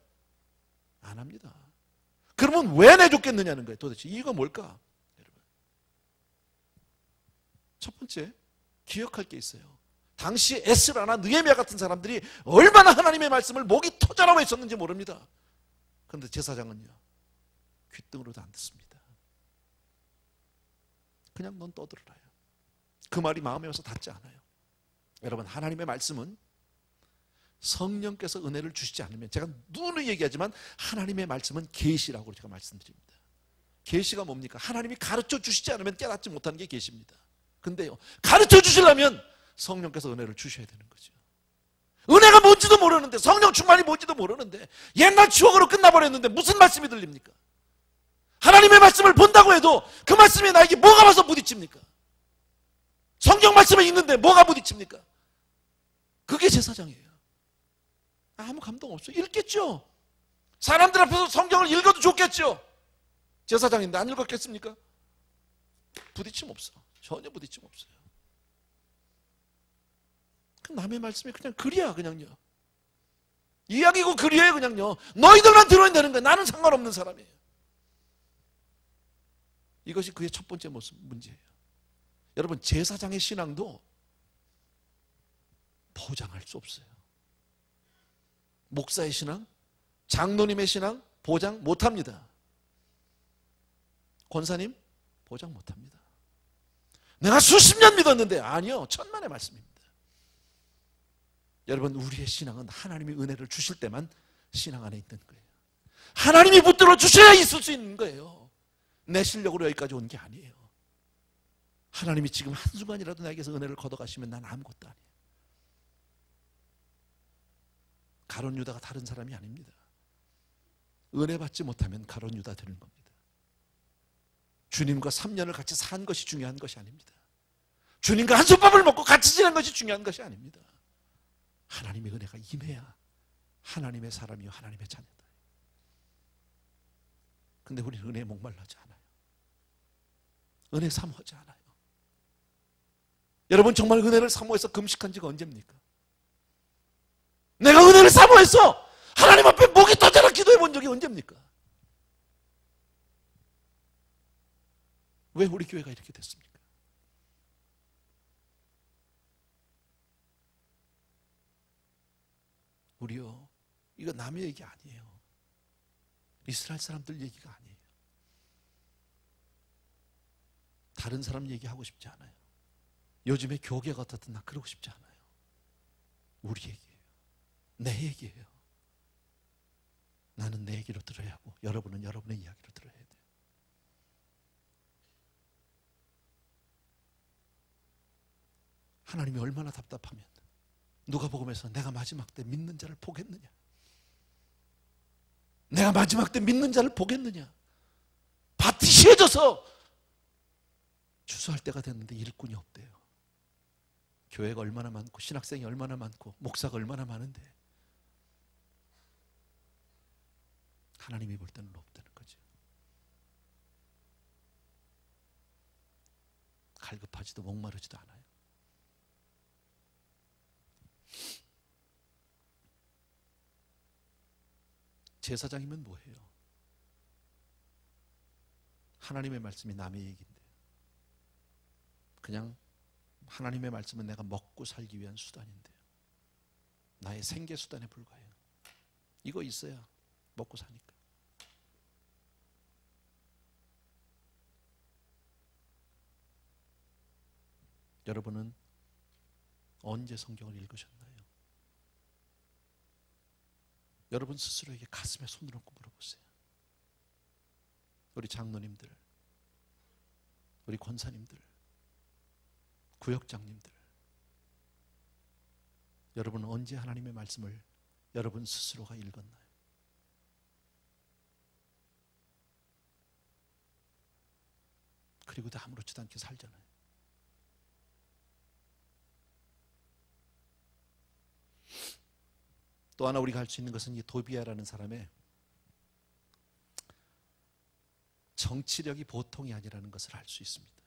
안 합니다. 그러면 왜 내줬겠느냐는 거예요. 도대체 이유가 뭘까? 여러분, 첫 번째 기억할 게 있어요. 당시 에스라나 느헤미야 같은 사람들이 얼마나 하나님의 말씀을 목이 터져나와 있었는지 모릅니다. 그런데 제사장은요 귓등으로도 안 듣습니다. 그냥 넌 떠들어라요. 그 말이 마음에 와서 닿지 않아요. 여러분, 하나님의 말씀은 성령께서 은혜를 주시지 않으면, 제가 누누이 얘기하지만 하나님의 말씀은 계시라고 제가 말씀드립니다. 계시가 뭡니까? 하나님이 가르쳐 주시지 않으면 깨닫지 못하는 게 계시입니다. 근데요, 가르쳐 주시려면 성령께서 은혜를 주셔야 되는 거죠. 은혜가 뭔지도 모르는데, 성령 충만이 뭔지도 모르는데, 옛날 추억으로 끝나버렸는데 무슨 말씀이 들립니까? 하나님의 말씀을 본다고 해도 그 말씀이 나에게 뭐가 와서 부딪힙니까? 성경 말씀에 있는데 뭐가 부딪힙니까? 그게 제사장이에요. 아무 감동 없어요. 읽겠죠. 사람들 앞에서 성경을 읽어도 좋겠죠. 제사장인데 안 읽었겠습니까? 부딪힘 없어. 전혀 부딪힘 없어요. 그 남의 말씀이 그냥 글이야. 그냥요, 이야기고 글이에요. 그냥요, 너희들만 들어야 되는 거야. 나는 상관없는 사람이에요. 이것이 그의 첫 번째 문제예요. 여러분, 제사장의 신앙도 보장할 수 없어요. 목사의 신앙, 장로님의 신앙 보장 못합니다. 권사님 보장 못합니다. 내가 수십 년 믿었는데, 아니요, 천만의 말씀입니다. 여러분, 우리의 신앙은 하나님이 은혜를 주실 때만 신앙 안에 있는 거예요. 하나님이 붙들어 주셔야 있을 수 있는 거예요. 내 실력으로 여기까지 온 게 아니에요. 하나님이 지금 한순간이라도 나에게서 은혜를 걷어가시면 난 아무것도 아니에요. 가룟 유다가 다른 사람이 아닙니다. 은혜 받지 못하면 가룟 유다 되는 겁니다. 주님과 3년을 같이 산 것이 중요한 것이 아닙니다. 주님과 한솥밥을 먹고 같이 지낸 것이 중요한 것이 아닙니다. 하나님의 은혜가 임해야 하나님의 사람이요 하나님의 자녀다. 근데 우리는 은혜에 목말라지 않아요. 은혜 사모하지 않아요. 여러분, 정말 은혜를 사모해서 금식한 지가 언제입니까? 내가 은혜를 사모해서 하나님 앞에 목이 터져라 기도해 본 적이 언제입니까? 왜 우리 교회가 이렇게 됐습니까? 우리요, 이거 남의 얘기 아니에요. 이스라엘 사람들 얘기가 아니에요. 다른 사람 얘기하고 싶지 않아요. 요즘에 교계가 어떻든 나 그러고 싶지 않아요. 우리 얘기예요. 내 얘기예요. 나는 내 얘기로 들어야 하고 여러분은 여러분의 이야기로 들어야 돼요. 하나님이 얼마나 답답하면 누가복음에서 내가 마지막 때 믿는 자를 보겠느냐, 내가 마지막 때 믿는 자를 보겠느냐, 밭이 시해져서 추수할 때가 됐는데 일꾼이 없대요. 교회가 얼마나 많고 신학생이 얼마나 많고 목사가 얼마나 많은데 하나님이 볼 때는 없다는 거죠. 갈급하지도 목마르지도 않아요. 제사장이면 뭐해요? 하나님의 말씀이 남의 얘기인데 그냥 하나님의 말씀은 내가 먹고 살기 위한 수단인데요, 나의 생계 수단에 불과해요. 이거 있어야 먹고 사니까. 여러분은 언제 성경을 읽으셨나요? 여러분 스스로에게 가슴에 손을 얹고 물어보세요. 우리 장로님들, 우리 권사님들, 구역장님들, 여러분은 언제 하나님의 말씀을 여러분 스스로가 읽었나요? 그리고도 아무렇지도 않게 살잖아요. 또 하나 우리가 할 수 있는 것은 이 도비아라는 사람의 정치력이 보통이 아니라는 것을 알 수 있습니다.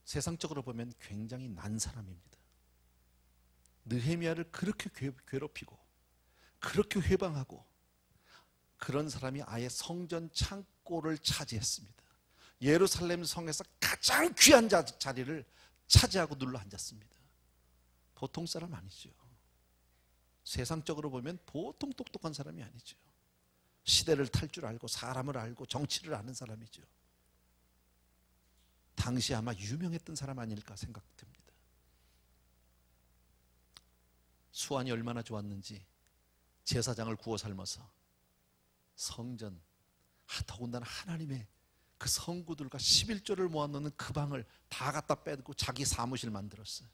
세상적으로 보면 굉장히 난 사람입니다. 느헤미야를 그렇게 괴롭히고 그렇게 회방하고 그런 사람이 아예 성전 창고를 차지했습니다. 예루살렘 성에서 가장 귀한 자리를 차지하고 눌러 앉았습니다. 보통 사람 아니죠. 세상적으로 보면 보통 똑똑한 사람이 아니죠. 시대를 탈 줄 알고 사람을 알고 정치를 아는 사람이죠. 당시 아마 유명했던 사람 아닐까 생각됩니다. 수완이 얼마나 좋았는지 제사장을 구워 삶아서 성전, 더군다나 하나님의 그 성구들과 11조를 모아놓는 그 방을 다 갖다 빼고 자기 사무실 만들었어요.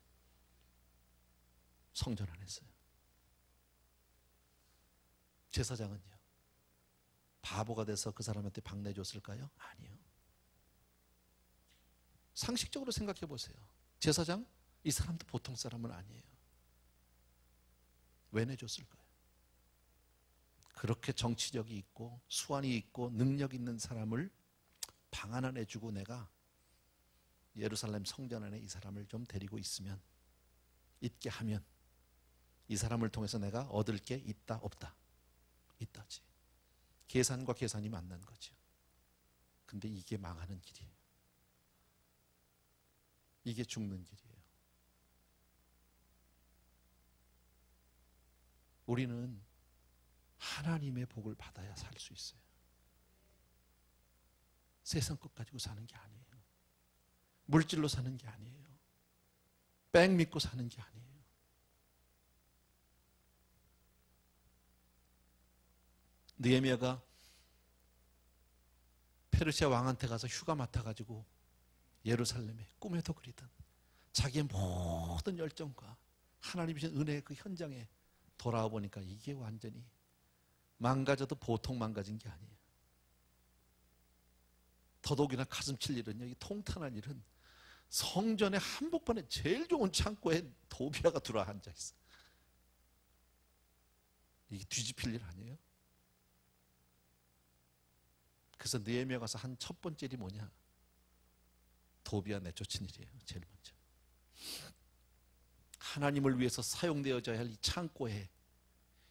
성전 안에서요. 제사장은요, 바보가 돼서 그 사람한테 방 내줬을까요? 아니요. 상식적으로 생각해 보세요. 제사장? 이 사람도 보통 사람은 아니에요. 왜 내줬을까요? 그렇게 정치력이 있고 수완이 있고 능력 있는 사람을 방 하나 내주고 내가 예루살렘 성전 안에 이 사람을 좀 데리고 있으면, 있게 하면 이 사람을 통해서 내가 얻을 게 있다 없다? 있다지. 계산과 계산이 만난 거죠. 근데 이게 망하는 길이에요. 이게 죽는 길이에요. 우리는 하나님의 복을 받아야 살 수 있어요. 세상 것 가지고 사는 게 아니에요. 물질로 사는 게 아니에요. 백 믿고 사는 게 아니에요. 느헤미야가 페르시아 왕한테 가서 휴가 맡아가지고 예루살렘에 꿈에도 그리던 자기의 모든 열정과 하나님이 주신 은혜의 그 현장에 돌아와 보니까 이게 완전히 망가져도 보통 망가진 게 아니에요. 더더욱이나 가슴 칠 일은요, 이 통탄한 일은 성전의 한복판에 제일 좋은 창고에 도비아가 들어와 앉아 있어. 이게 뒤집힐 일 아니에요? 그래서 느헤미야 가서 한 첫 번째 일이 뭐냐? 도비아 내쫓은 일이에요. 제일 먼저. 하나님을 위해서 사용되어져야 할 이 창고에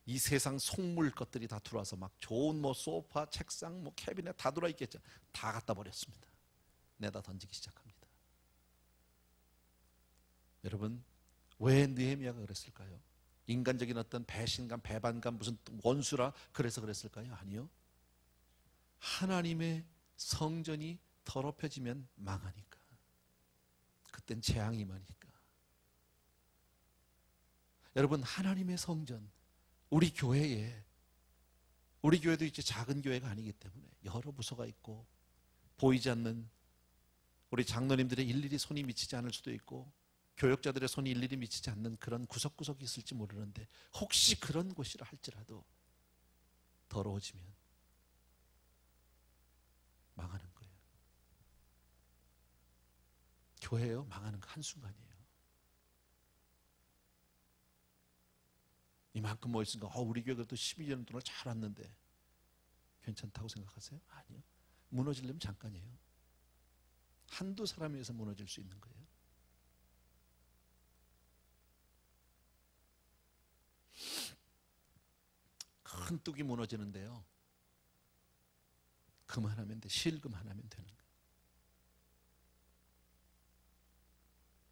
이 세상 속물 것들이 다 들어와서 막 좋은 뭐 소파, 책상, 뭐 캐비넷 다 들어와 있겠죠. 다 갖다 버렸습니다. 내다 던지기 시작합니다. 여러분, 왜 느헤미야가 그랬을까요? 인간적인 어떤 배신감, 배반감, 무슨 원수라 그래서 그랬을까요? 아니요. 하나님의 성전이 더럽혀지면 망하니까. 그땐 재앙이 임하니까. 여러분, 하나님의 성전, 우리 교회도 이제 작은 교회가 아니기 때문에 여러 부서가 있고 보이지 않는 우리 장로님들의 일일이 손이 미치지 않을 수도 있고 교역자들의 손이 일일이 미치지 않는 그런 구석구석이 있을지 모르는데 혹시 그런 곳이라 할지라도 더러워지면 망하는 거예요. 교회요? 망하는 거 한순간이에요. 이만큼 모였으니까 우리 교회 그래도 12년 동안 잘 왔는데 괜찮다고 생각하세요? 아니요. 무너지려면 잠깐이에요. 한두 사람에 의해서 무너질 수 있는 거예요. 큰 뚝이 무너지는데요. 그만하면 돼. 실금하면 되는 거예요.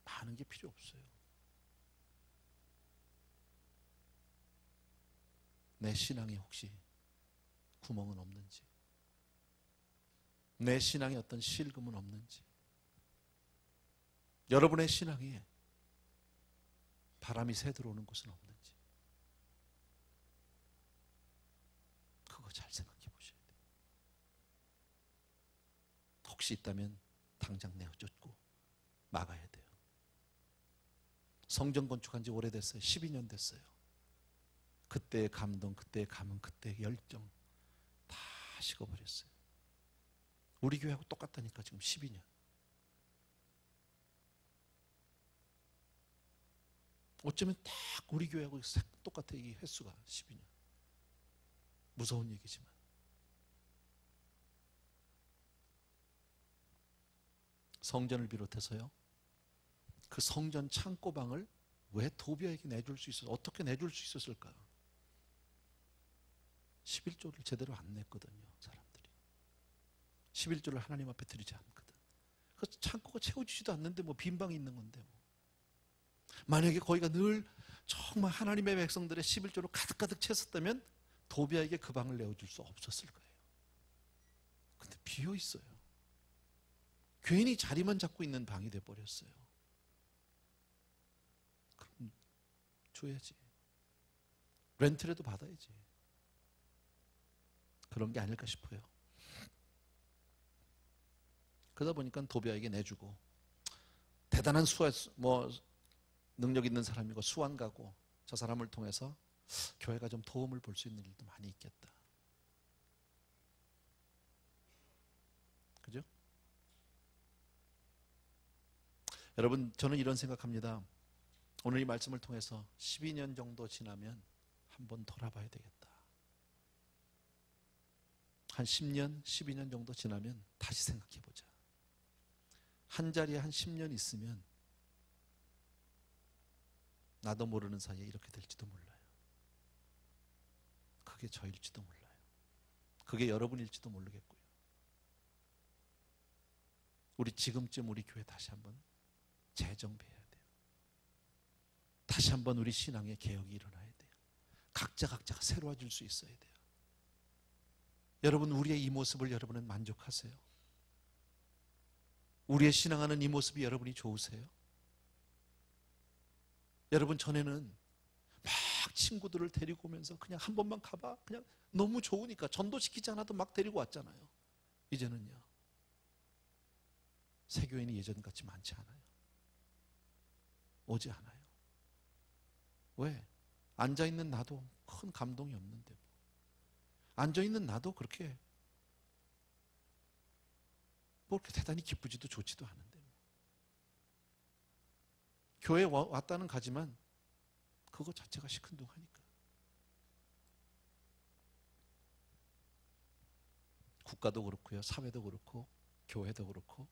많은 게 필요 없어요. 내 신앙에 혹시 구멍은 없는지, 내 신앙에 어떤 실금은 없는지, 여러분의 신앙에 바람이 새 들어오는 곳은 없는지, 그거 잘 생각해 보셔야 돼요. 혹시 있다면 당장 내어쫓고 막아야 돼요. 성전 건축한 지 오래됐어요. 12년 됐어요. 그때의 감동, 그때의 감흥, 그때의 열정 다 식어버렸어요. 우리 교회하고 똑같다니까. 지금 12년. 어쩌면 딱 우리 교회하고 똑같아. 이 횟수가 12년. 무서운 얘기지만 성전을 비롯해서요, 그 성전 창고방을 왜 도비아에게 내줄 수 있었어? 어떻게 내줄 수 있었을까? 11조를 제대로 안 냈거든요, 사람들이. 11조를 하나님 앞에 드리지 않거든. 그 창고가 채워지지도 않는데 뭐 빈방이 있는 건데 뭐. 만약에 거기가 늘 정말 하나님의 백성들의 11조로 가득가득 찼었다면 도비아에게 그 방을 내어줄 수 없었을 거예요. 근데 비어 있어요. 괜히 자리만 잡고 있는 방이 돼버렸어요. 그럼 줘야지. 렌트라도 받아야지. 그런 게 아닐까 싶어요. 그러다 보니까 도비아에게 내주고, 대단한 능력 있는 사람이고 수완가고, 저 사람을 통해서 교회가 좀 도움을 볼 수 있는 일도 많이 있겠다. 그죠? 여러분, 저는 이런 생각합니다. 오늘 이 말씀을 통해서 12년 정도 지나면 한번 돌아봐야 되겠다. 한 10년, 12년 정도 지나면 다시 생각해 보자. 한 자리에 한 10년 있으면 나도 모르는 사이에 이렇게 될지도 몰라요. 그게 저일지도 몰라요. 그게 여러분일지도 모르겠고요. 우리 지금쯤 우리 교회 다시 한번 재정비해야 돼요. 다시 한번 우리 신앙의 개혁이 일어나야 돼요. 각자가 새로워질 수 있어야 돼요. 여러분, 우리의 이 모습을 여러분은 만족하세요? 우리의 신앙하는 이 모습이 여러분이 좋으세요? 여러분, 전에는 막 친구들을 데리고 오면서 그냥 한 번만 가봐. 그냥 너무 좋으니까 전도시키지 않아도 막 데리고 왔잖아요. 이제는요, 세교인이 예전같이 많지 않아요. 오지 않아요. 왜? 앉아있는 나도 큰 감동이 없는데 뭐. 앉아있는 나도 그렇게 뭐 그렇게 대단히 기쁘지도 좋지도 않은데 뭐. 교회에 왔다는 가지만 그거 자체가 시큰둥하니까. 국가도 그렇고요, 사회도 그렇고, 교회도 그렇고,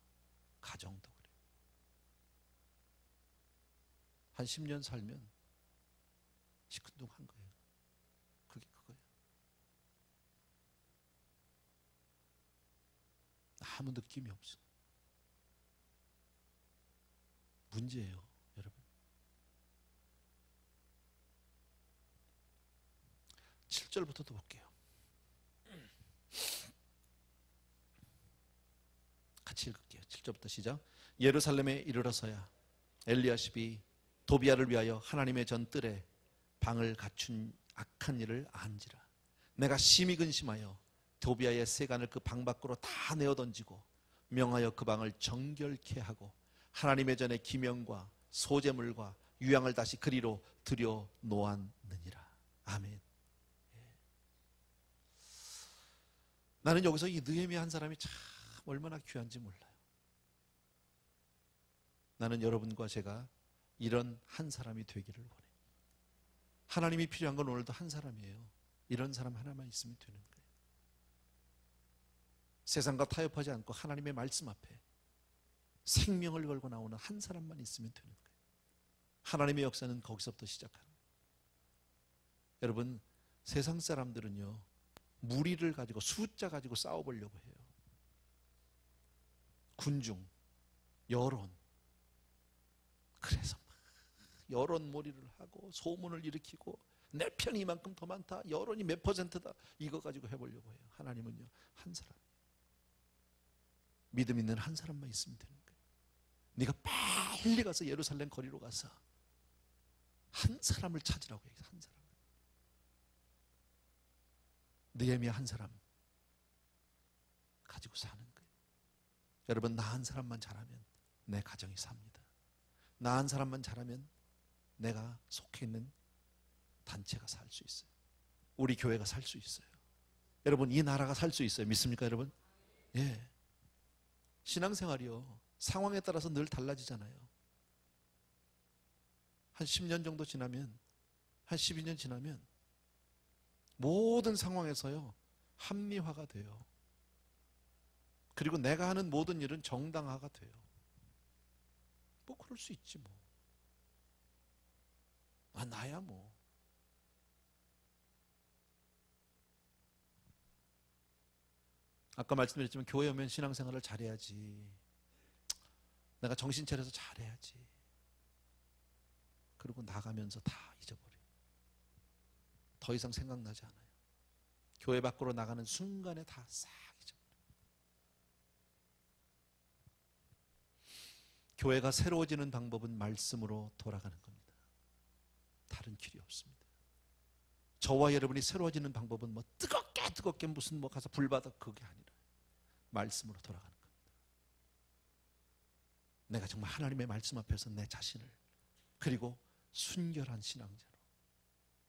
가정도 그래요. 한 10년 살면 시큰둥한 거예요. 그게 그거예요. 아무 느낌이 없어. 문제예요, 여러분. 7절부터도 볼게요. 같이 읽을게요. 7절부터 시작. 예루살렘에 이르러서야 엘리야십이 도비야를 위하여 하나님의 전뜰에 방을 갖춘 악한 일을 안지라. 내가 심히 근심하여 도비야의 세간을 그 방 밖으로 다 내어 던지고 명하여 그 방을 정결케 하고 하나님의 전에 기명과 소제물과 유향을 다시 그리로 들여 놓았느니라. 아멘. 나는 여기서 이 느헤미야 한 사람이 참 얼마나 귀한지 몰라요. 나는 여러분과 제가 이런 한 사람이 되기를 원해요. 하나님이 필요한 건 오늘도 한 사람이에요. 이런 사람 하나만 있으면 되는 거예요. 세상과 타협하지 않고 하나님의 말씀 앞에 생명을 걸고 나오는 한 사람만 있으면 되는 거예요. 하나님의 역사는 거기서부터 시작하는 거예요. 여러분, 세상 사람들은요, 무리를 가지고 숫자 가지고 싸워보려고 해요. 군중, 여론. 그래서 막 여론몰이를 하고 소문을 일으키고 내 편이 이만큼 더 많다, 여론이 몇 %다, 이거 가지고 해보려고 해요. 하나님은요, 한 사람, 믿음 있는 한 사람만 있으면 되는 거예요. 네가 빨리 가서 예루살렘 거리로 가서 한 사람을 찾으라고 해요. 한 사람. 느헤미야 한 사람 가지고 사는 거예요. 여러분, 나 한 사람만 잘하면 내 가정이 삽니다. 나 한 사람만 잘하면 내가 속해 있는 단체가 살 수 있어요. 우리 교회가 살 수 있어요. 여러분, 이 나라가 살 수 있어요. 믿습니까, 여러분? 예. 신앙생활이요, 상황에 따라서 늘 달라지잖아요. 한 10년 정도 지나면, 한 12년 지나면 모든 상황에서요, 합리화가 돼요. 그리고 내가 하는 모든 일은 정당화가 돼요. 뭐 그럴 수 있지 뭐. 아, 나야 뭐. 아까 말씀드렸지만 교회 오면 신앙생활을 잘해야지. 내가 정신 차려서 잘해야지. 그리고 나가면서 다 잊어버려요. 더 이상 생각나지 않아요. 교회 밖으로 나가는 순간에 다 싹 잊어버려요. 교회가 새로워지는 방법은 말씀으로 돌아가는 겁니다. 다른 길이 없습니다. 저와 여러분이 새로워지는 방법은 뭐 뜨겁게 무슨 뭐 가서 불 받아, 그게 아니라 말씀으로 돌아가는 겁니다. 내가 정말 하나님의 말씀 앞에서 내 자신을, 그리고 순결한 신앙자로,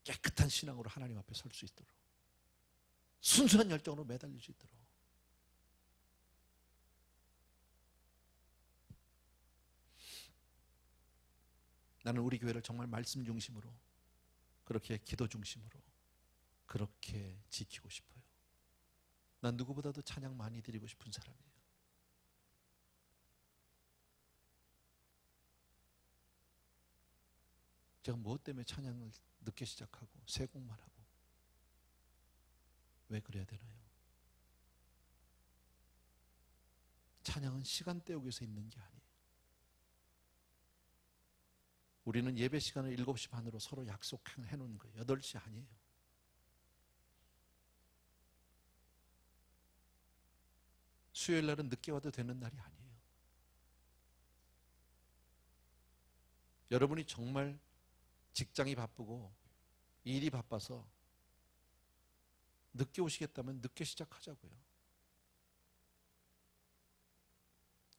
깨끗한 신앙으로 하나님 앞에 설 수 있도록, 순수한 열정으로 매달릴 수 있도록. 나는 우리 교회를 정말 말씀 중심으로, 그렇게 기도 중심으로 그렇게 지키고 싶어요. 난 누구보다도 찬양 많이 드리고 싶은 사람이에요. 제가 무엇 때문에 찬양을 늦게 시작하고 새 곡만 하고 왜 그래야 되나요? 찬양은 시간 때우기 위해서 있는 게 아니에요. 우리는 예배 시간을 7시 반으로 서로 약속해 놓은 거예요. 8시 아니에요. 수요일 날은 늦게 와도 되는 날이 아니에요. 여러분이 정말 직장이 바쁘고 일이 바빠서 늦게 오시겠다면 늦게 시작하자고요.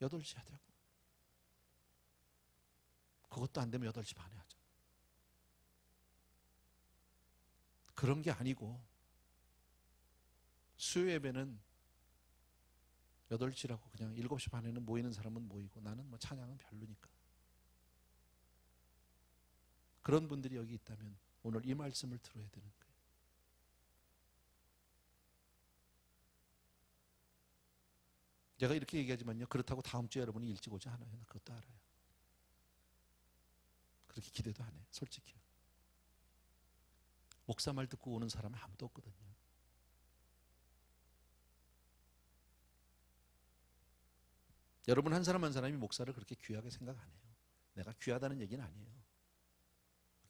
8시 하자고. 그것도 안 되면 8시 반에 하자. 그런 게 아니고, 수요 예배는 8시라고 그냥 7시 반에는 모이는 사람은 모이고 나는 뭐 찬양은 별로니까. 그런 분들이 여기 있다면 오늘 이 말씀을 들어야 되는 거예요. 제가 이렇게 얘기하지만요, 그렇다고 다음 주에 여러분이 일찍 오지 않아요. 나 그것도 알아요. 그렇게 기대도 안 해요. 솔직히요. 목사 말 듣고 오는 사람은 아무도 없거든요. 여러분 한 사람 한 사람이 목사를 그렇게 귀하게 생각 안 해요. 내가 귀하다는 얘기는 아니에요.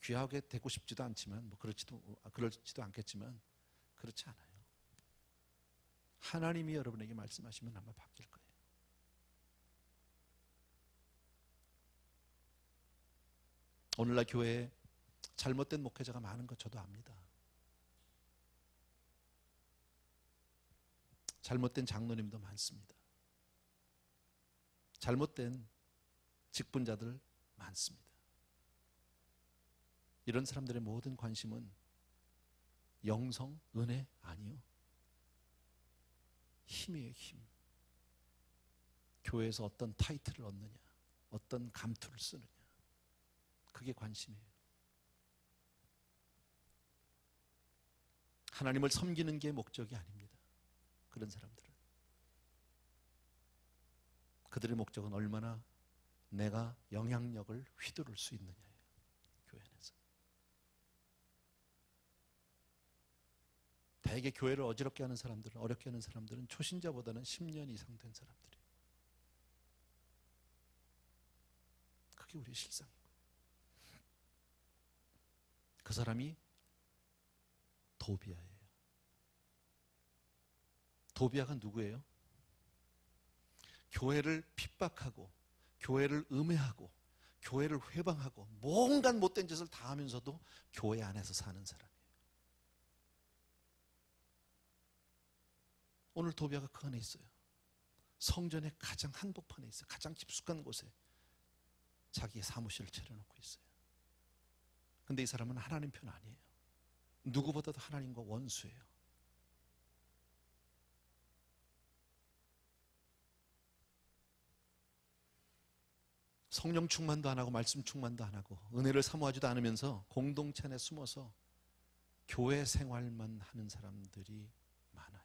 귀하게 되고 싶지도 않지만 그렇지도 않겠지만 그렇지 않아요. 하나님이 여러분에게 말씀하시면 아마 바뀔 거예요. 오늘날 교회에 잘못된 목회자가 많은 것 저도 압니다. 잘못된 장로님도 많습니다. 잘못된 직분자들 많습니다. 이런 사람들의 모든 관심은 영성, 은혜 아니요. 힘이에요, 힘. 교회에서 어떤 타이틀을 얻느냐, 어떤 감투를 쓰느냐, 그게 관심이에요. 하나님을 섬기는 게 목적이 아닙니다. 그런 사람들은. 그들의 목적은 얼마나 내가 영향력을 휘두를 수 있느냐예요. 교회 안에서. 대개 교회를 어지럽게 하는 사람들은, 어렵게 하는 사람들은 초신자보다는 10년 이상 된 사람들이에요. 그게 우리의 실상이고요. 그 사람이 도비아예요. 도비아가 누구예요? 교회를 핍박하고 교회를 음해하고 교회를 회방하고 뭔가 못된 짓을 다 하면서도 교회 안에서 사는 사람이에요. 오늘 도비아가 그 안에 있어요. 성전의 가장 한복판에 있어요. 가장 깊숙한 곳에 자기의 사무실을 차려놓고 있어요. 근데 이 사람은 하나님 편 아니에요. 누구보다도 하나님과 원수예요. 성령 충만도 안 하고 말씀 충만도 안 하고 은혜를 사모하지도 않으면서 공동체 안에 숨어서 교회 생활만 하는 사람들이 많아요.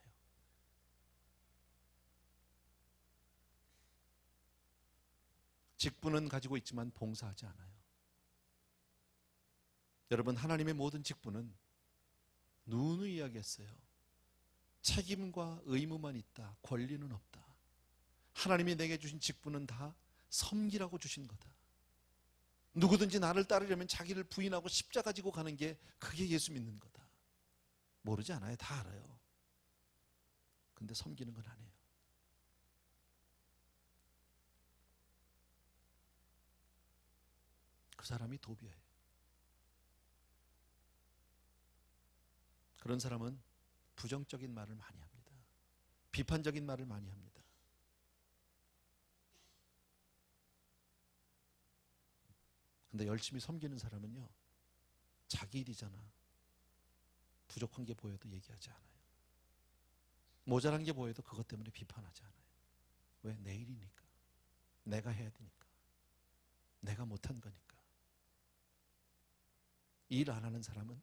직분은 가지고 있지만 봉사하지 않아요. 여러분, 하나님의 모든 직분은 누누이 이야기했어요. 책임과 의무만 있다. 권리는 없다. 하나님이 내게 주신 직분은 다 섬기라고 주신 거다. 누구든지 나를 따르려면 자기를 부인하고 십자가 지고 가는 게 그게 예수 믿는 거다. 모르지 않아요. 다 알아요. 근데 섬기는 건 안 해요. 그 사람이 도비아예요. 그런 사람은 부정적인 말을 많이 합니다. 비판적인 말을 많이 합니다. 근데 열심히 섬기는 사람은요, 자기 일이잖아. 부족한 게 보여도 얘기하지 않아요. 모자란 게 보여도 그것 때문에 비판하지 않아요. 왜? 내 일이니까. 내가 해야 되니까. 내가 못한 거니까. 일 안 하는 사람은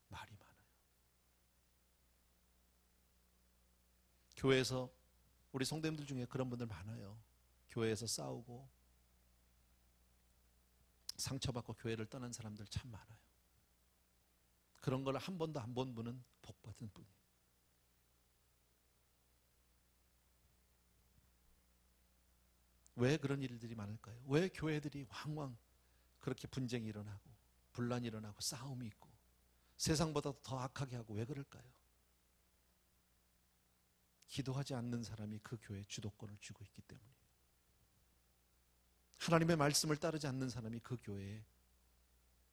말이 많아요. 교회에서 우리 성도님들 중에 그런 분들 많아요. 교회에서 싸우고 상처받고 교회를 떠난 사람들 참 많아요. 그런 걸 한 번도 안 본 분은 복 받은 분이에요. 왜 그런 일들이 많을까요? 왜 교회들이 왕왕 그렇게 분쟁이 일어나고 분란이 일어나고 싸움이 있고 세상보다 더 악하게 하고 왜 그럴까요? 기도하지 않는 사람이 그 교회에 주도권을 쥐고 있기 때문이에요. 하나님의 말씀을 따르지 않는 사람이 그 교회에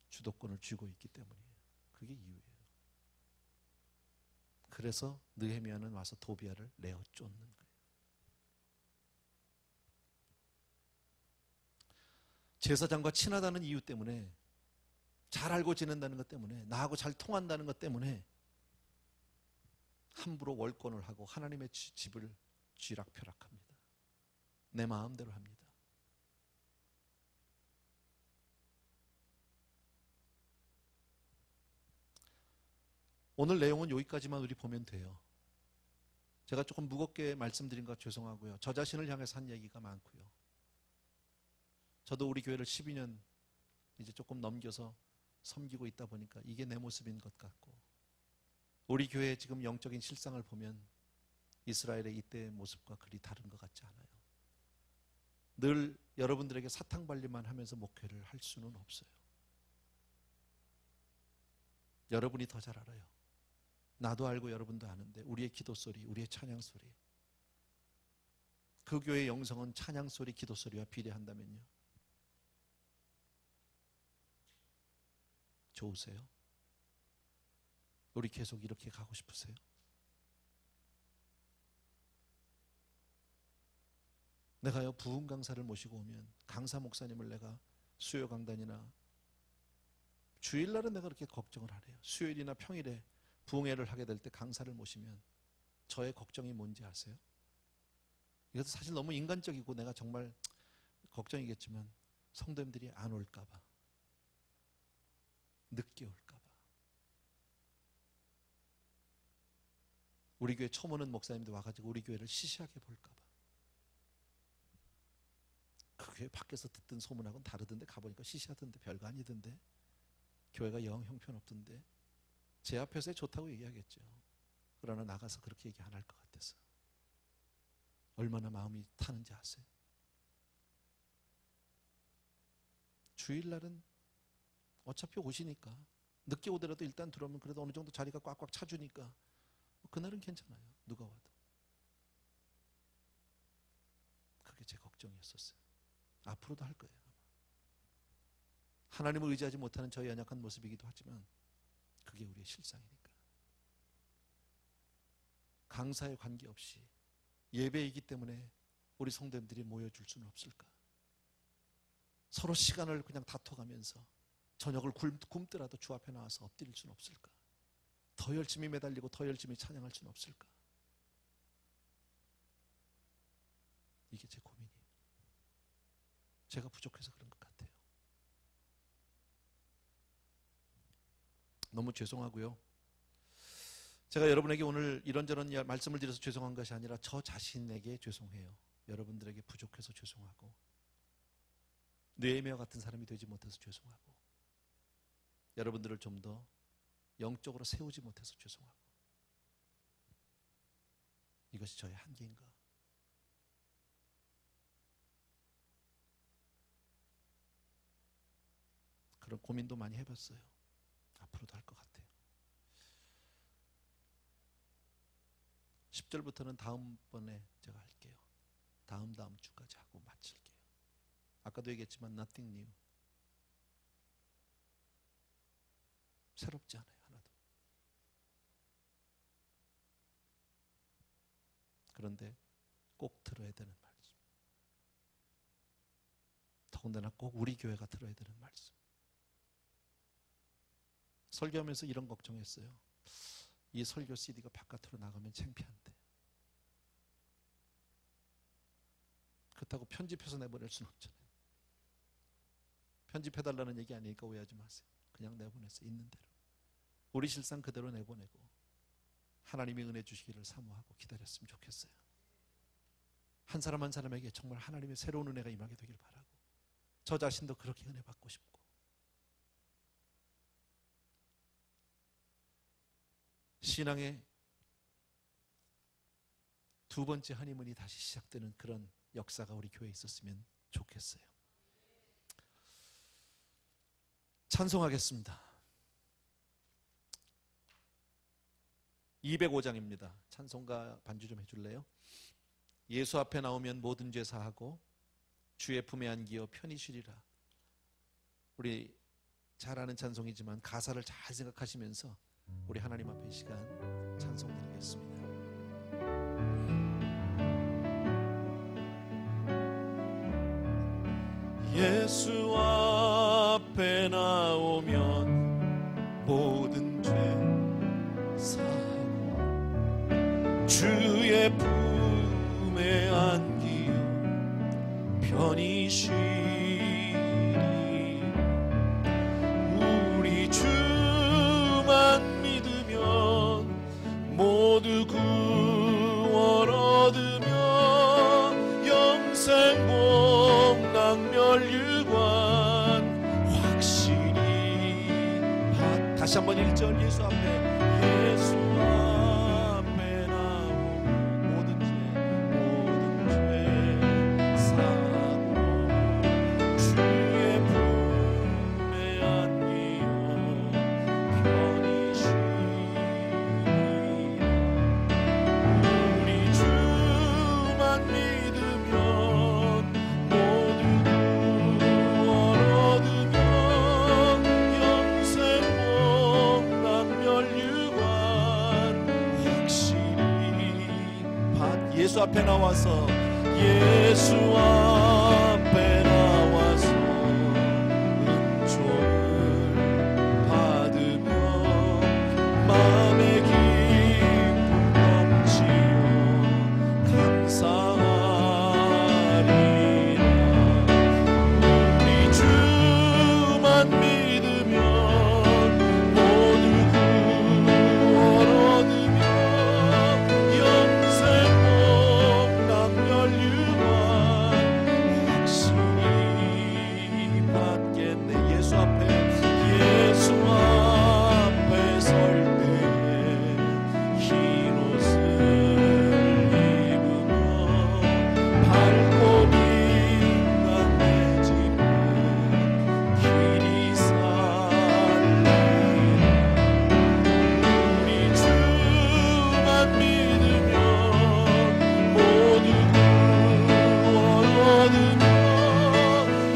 주도권을 쥐고 있기 때문이에요. 그게 이유예요. 그래서 느헤미야는 와서 도비아를 내어 쫓는 거예요. 제사장과 친하다는 이유 때문에, 잘 알고 지낸다는 것 때문에, 나하고 잘 통한다는 것 때문에 함부로 월권을 하고 하나님의 집을 쥐락펴락합니다. 내 마음대로 합니다. 오늘 내용은 여기까지만 우리 보면 돼요. 제가 조금 무겁게 말씀드린 것 죄송하고요. 저 자신을 향해서 한 얘기가 많고요. 저도 우리 교회를 12년 이제 조금 넘겨서 섬기고 있다 보니까 이게 내 모습인 것 같고, 우리 교회의 지금 영적인 실상을 보면 이스라엘의 이때의 모습과 그리 다른 것 같지 않아요. 늘 여러분들에게 사탕발리만 하면서 목회를 할 수는 없어요. 여러분이 더 잘 알아요. 나도 알고 여러분도 아는데 우리의 기도 소리, 우리의 찬양 소리, 그 교회의 영성은 찬양 소리, 기도 소리와 비례한다면요. 좋으세요? 우리 계속 이렇게 가고 싶으세요? 내가요 부흥 강사를 모시고 오면 강사 목사님을 내가 수요 강단이나 주일날은 내가 그렇게 걱정을 안 해요. 수요일이나 평일에 부흥회를 하게 될 때 강사를 모시면 저의 걱정이 뭔지 아세요? 이것도 사실 너무 인간적이고 내가 정말 걱정이겠지만 성도님들이 안 올까 봐, 늦게 올까 봐. 우리 교회 처음 오는 목사님들 와가지고 우리 교회를 시시하게 볼까 봐. 그 교회 밖에서 듣던 소문하고는 다르던데 가보니까 시시하던데 별거 아니던데 교회가 영 형편없던데 제 앞에서 좋다고 얘기하겠죠. 그러나 나가서 그렇게 얘기 안 할 것 같아서. 얼마나 마음이 타는지 아세요? 주일날은 어차피 오시니까 늦게 오더라도 일단 들어오면 그래도 어느 정도 자리가 꽉꽉 차주니까 그날은 괜찮아요. 누가 와도. 그게 제 걱정이었었어요. 앞으로도 할 거예요. 아마. 하나님을 의지하지 못하는 저의 연약한 모습이기도 하지만 그게 우리의 실상이니까. 강사에 관계없이 예배이기 때문에 우리 성도님들이 모여줄 수는 없을까? 서로 시간을 그냥 다퉈가면서 저녁을 굶더라도 주 앞에 나와서 엎드릴 수는 없을까? 더 열심히 매달리고 더 열심히 찬양할 수는 없을까? 이게 제 고민이에요. 제가 부족해서 그런 것 같아요. 너무 죄송하고요. 제가 여러분에게 오늘 이런저런 말씀을 드려서 죄송한 것이 아니라 저 자신에게 죄송해요. 여러분들에게 부족해서 죄송하고 느헤미야 같은 사람이 되지 못해서 죄송하고 여러분들을 좀 더 영적으로 세우지 못해서 죄송하고 이것이 저의 한계인가? 그런 고민도 많이 해봤어요. 앞으로도 할 것 같아요. 10절부터는 다음번에 제가 할게요. 다음 주까지 하고 마칠게요. 아까도 얘기했지만 nothing new. 새롭지 않아요. 하나도. 그런데 꼭 들어야 되는 말씀. 더군다나 꼭 우리 교회가 들어야 되는 말씀. 설교하면서 이런 걱정했어요. 이 설교 CD가 바깥으로 나가면 창피한데. 그렇다고 편집해서 내보낼 수는 없잖아요. 편집해달라는 얘기 아니니까 오해하지 마세요. 그냥 내보냈어요. 있는 대로. 우리 실상 그대로 내보내고 하나님이 은혜 주시기를 사모하고 기다렸으면 좋겠어요. 한 사람 한 사람에게 정말 하나님의 새로운 은혜가 임하게 되길 바라고 저 자신도 그렇게 은혜 받고 싶고 신앙의 두 번째 허니문이 다시 시작되는 그런 역사가 우리 교회에 있었으면 좋겠어요. 찬송하겠습니다. 205장입니다. 찬송가 반주 좀 해줄래요? 예수 앞에 나오면 모든 죄 사하고 주의 품에 안기어 편히 쉬리라. 우리 잘 아는 찬송이지만 가사를 잘 생각하시면서 우리 하나님 앞에 이 시간 찬송 드리겠습니다. 예수 앞에 나오면 모든 죄 사하고 주의 품에 안기어 편히 쉬리. 우리 주만 믿으면 모두 구원 얻으며 영생 복락멸유관 확실히 다시 한번 1절 예수 앞에 나오면 모든 죄 사하고 주의 품에 안기어 편히 예수 앞에 나와서 예수 앞에 나와서 은총을 받으며 마음의 기쁨 넘치어 감사하리라. 우리 주만 믿으면 모두 구원 얻으며 영생 복락 멸류관 확실히 받겠네. 예수 앞에 설 때에 흰 옷을 입으며 밝고 빛난 내 집에 길이 살리라. 우리 주만 믿으면 모두 구원 얻으며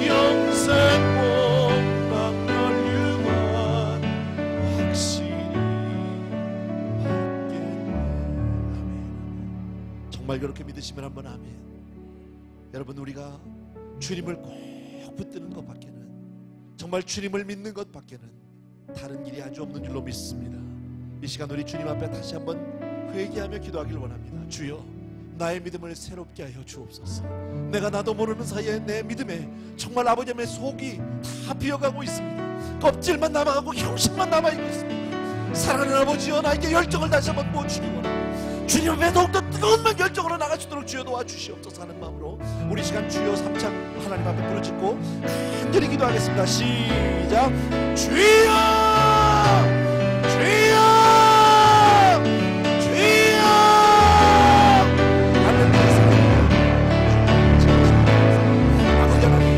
영생 복락 멸류관 확실히 받겠네. 아멘. 정말 그렇게 믿으시면 한번 아멘. 여러분, 우리가 주님을 꼭 붙드는 것밖에는, 정말 주님을 믿는 것밖에는 다른 길이 아주 없는 줄로 믿습니다. 이 시간 우리 주님 앞에 다시 한번 회개하며 기도하길 원합니다. 주여, 나의 믿음을 새롭게 하여 주옵소서. 내가 나도 모르는 사이에 내 믿음에 정말 아버지의 속이 다 비어가고 있습니다. 껍질만 남아가고 형식만 남아있고 있습니다. 사랑하는 아버지여, 나에게 열정을 다시 한번 부어주시기 원합니다. 주님 앞에 더욱더 뜨거운 열정으로 나갈 수 있도록 주여 도와주시옵소서 하는 마음으로 우리 시간 주여 3창 하나님 앞에 부르짖고 간절히 기도하겠습니다. 시작. 주여, 주여, 주여. 아버지 하나님,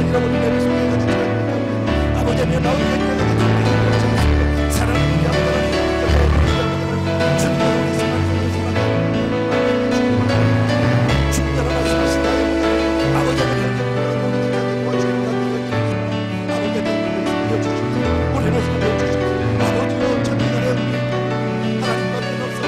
잃어버린 내 모습을 가지지 않습니다. 아버지 하나님 나오게 하시옵소서. 사랑하는 우리 아버지 하나님, 주님의 주님께서 말씀하신다. 아버지 하나님 우리를 살려주시고 아버지여 천국에 하나님과 변없어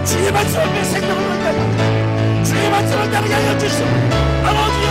주의 말씀을 내 생명을 위하여 주의 말씀을 따르게 하여 주시오. 아버지여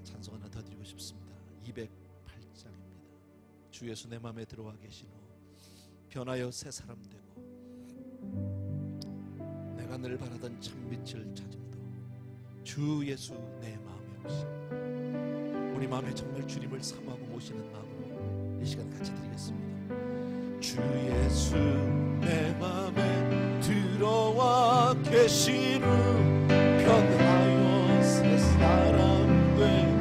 찬송 하나 더 드리고 싶습니다. 208장입니다. 주 예수 내 마음에 들어와 계신 후 변하여 새 사람 되고 내가 늘 바라던 참빛을 찾음도 주 예수 내 마음에 오시. 우리 마음에 정말 주님을 사모하고 모시는 마음으로 이 시간 같이 드리겠습니다. 주 예수 내 마음에 들어와 계신 후 변하여 새 사람 되고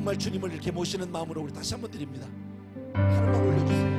정말 주님을 이렇게 모시는 마음으로 우리 다시 한번 드립니다. 하늘만 올려주세요.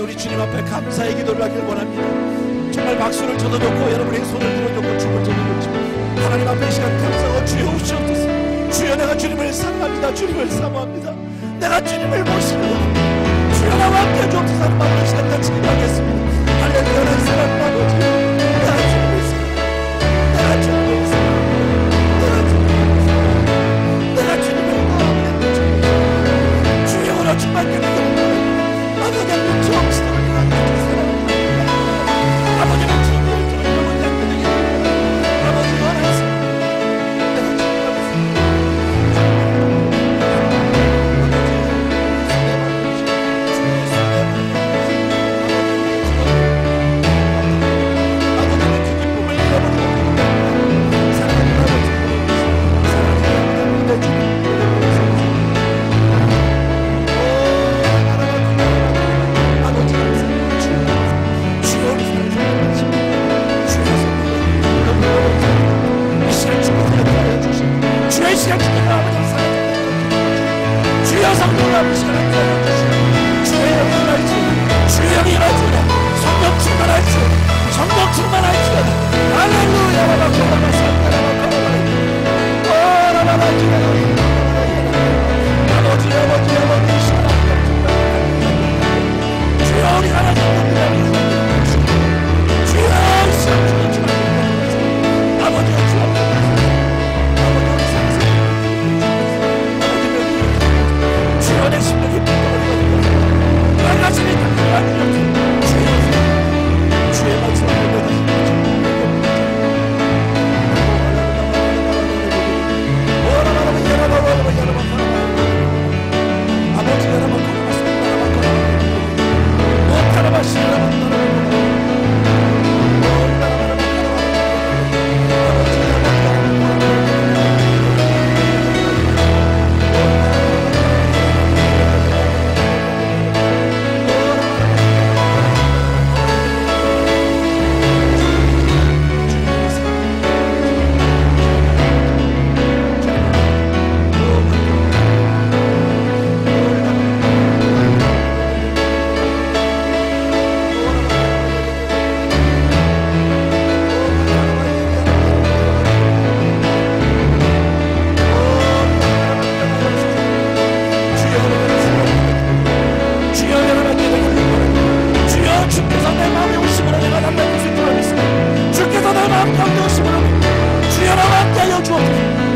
우리 주님 앞에 감사의 기도를 하길 원합니다. 정말 박수를 쳐도 좋고 여러분의 손을 들어주고 춤을 춰도 좋고 하나님 앞에 이 시간 감사하고 주여 오시옵소서. 주여 내가 주님을 사랑합니다. 주님을 사모합니다. 내가 주님을 모시고 주여 나와 함께 주옵소서. 하는 마음으로 시간 같이 기도하겠습니다. 할렐루야. 내 사랑과 아버지 내가 주님을 사랑합니다. 내가 주님을 사랑합니다. 내가 주님을 사랑합니다. 주여 주님만 기도합니다. 아버지는 정신을 사랑합니다. 아버지는 주님을 사랑합니다. 아버지 원하십니다. 내가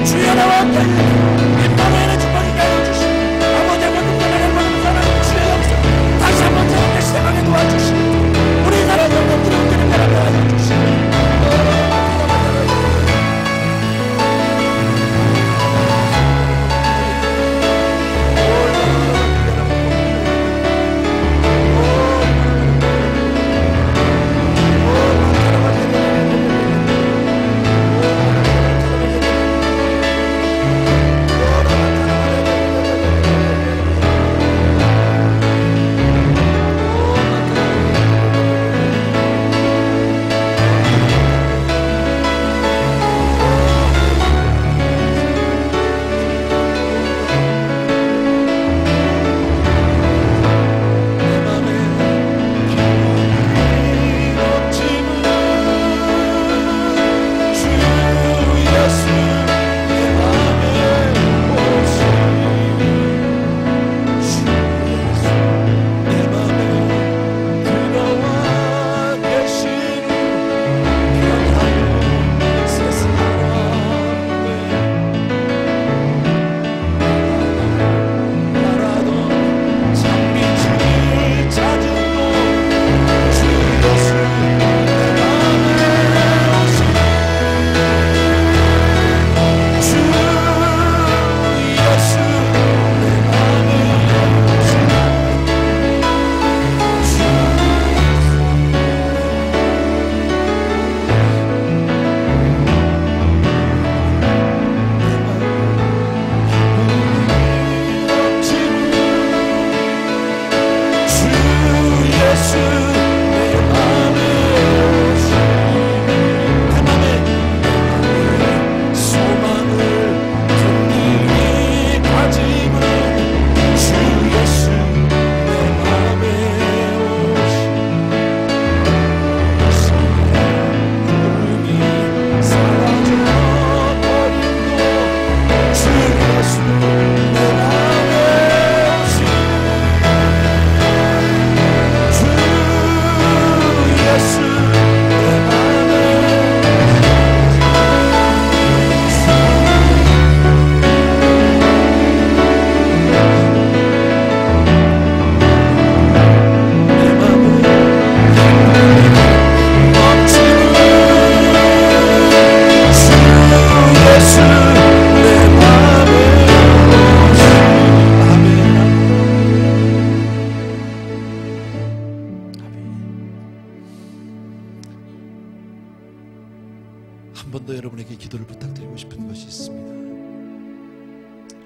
주여 나와 함께 임마누엘의 축복이 하여 주시고 아버지 아버지 하나님 받은 사람 주여 여기서 다시 한번 새롭게 시작하게 도와주시고 우리 나라의 영광들을 얻기를 바라며 하여 주시고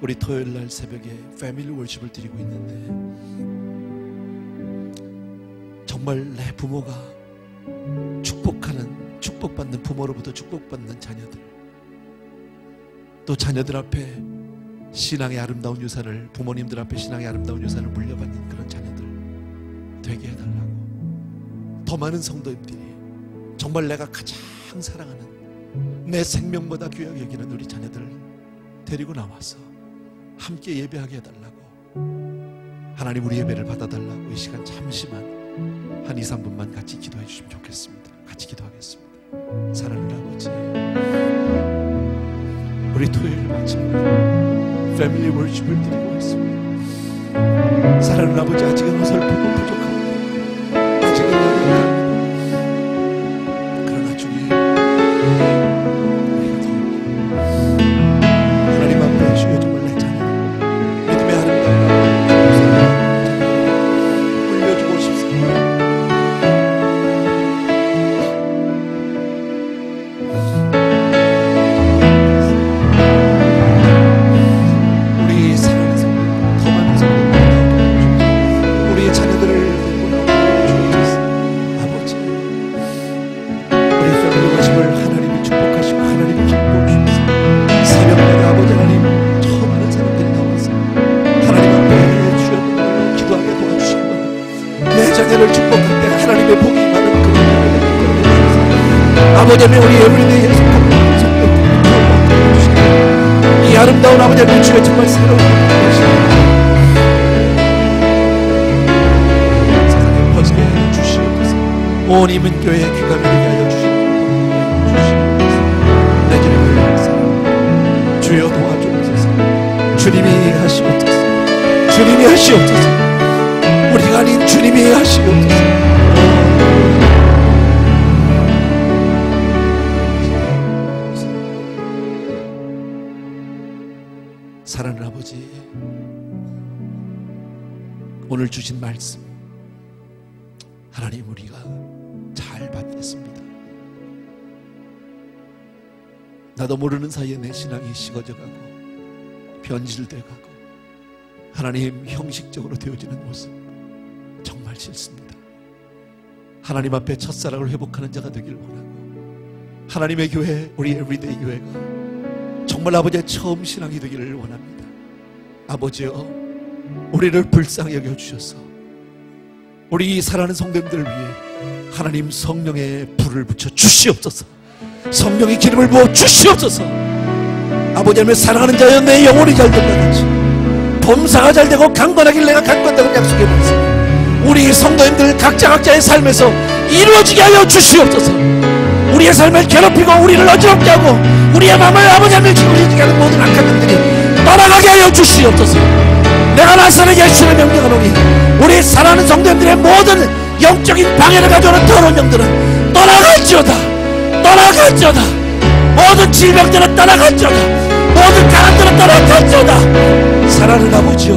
우리 토요일날 새벽에 패밀리 월십을 드리고 있는데 정말 내 부모가 축복받는 부모로부터 축복받는 자녀들, 또 자녀들 앞에 신앙의 아름다운 유산을, 부모님들 앞에 신앙의 아름다운 유산을 물려받는 그런 자녀들 되게 해달라고, 더 많은 성도님들이 정말 내가 가장 사랑하는 내 생명보다 귀하게 여기는 우리 자녀들 데리고 나와서 함께 예배하게 해달라고, 하나님 우리 예배를 받아달라고 이 시간 잠시만 한 2, 3분만 같이 기도해 주시면 좋겠습니다. 같이 기도하겠습니다. 사랑하는 아버지, 우리 토요일 마침으로 패밀리 월십을 드리고 있습니다. 사랑하는 아버지, 아직은 어설프고 부족합니다. 아직은 어렵습니다. 그러나 주님, 우리가 더 하나님 앞에 주여 정말 내 자녀 믿음의 아름다운 올려주고 싶습니다. 우리 사랑하는 성도, 더 많은 성도, 우리의 자녀들을 데리고 나오셔서 아버지, 우리 패밀리 워십을 하나님이 축복하시고 하나님이 기뻐해 주셔서 새벽마다 아버지 하나님 저 많은 사람들이 나와서 하나님 앞에 주여 기도하게 도와주시고 내 자녀를 축복할 때 하나님의 복이 많은 그런 날을 주셔서 아버지 하나님 우리 에브리데이에 속한 성도들을 도와주시고 이 아름다운 아버지 하나님 주여 정말 새로운 세상에 퍼지게 하여 주시옵소서. 온 이민교회에 귀가 밀리게 하여 주시옵소서. 내 주님을 사랑합니다. 주여 도와주옵소서. 주님이 하시옵소서. 주님이 하시옵소서. 우리가 아닌 주님이 하시옵소서. 사랑하는 아버지, 오늘 주신 말씀 하나님 우리가 잘 받겠습니다. 나도 모르는 사이에 내 신앙이 식어져가고 변질돼가고 하나님 형식적으로 되어지는 모습 정말 싫습니다. 하나님 앞에 첫사랑을 회복하는 자가 되길 원하고 하나님의 교회, 우리 에브리데이 교회가 정말 아버지의 처음 신앙이 되기를 원합니다. 아버지여, 우리를 불쌍히 여겨주셔서 우리 사랑하는 성도님들 위해 하나님 성령의 불을 붙여 주시옵소서. 성령의 기름을 부어 주시옵소서. 아버지 하나님, 사랑하는 자여 내 영혼이 잘 된다 같이 범사가 잘 되고 강건하길 내가 강건하다고 약속해 버렸습니다. 우리 성도님들 각자의 삶에서 이루어지게 하여 주시옵소서. 우리의 삶을 괴롭히고 우리를 어지럽게 하고 우리의 마음을 아버지 하나님 기울이게 하는 모든 악한 놈들이 떠나가게 하여 주시옵소서. 내가 나서는 예수의 명령하노니 우리 사랑하는 성도님들의 모든 영적인 방해를 가져오는 더러운 영들은 떠나갈지어다. 떠나갈지어다. 모든 질병들은 떠나갈지어다. 모든 가난들은 떠나갈지어다. 사랑하는 아버지여,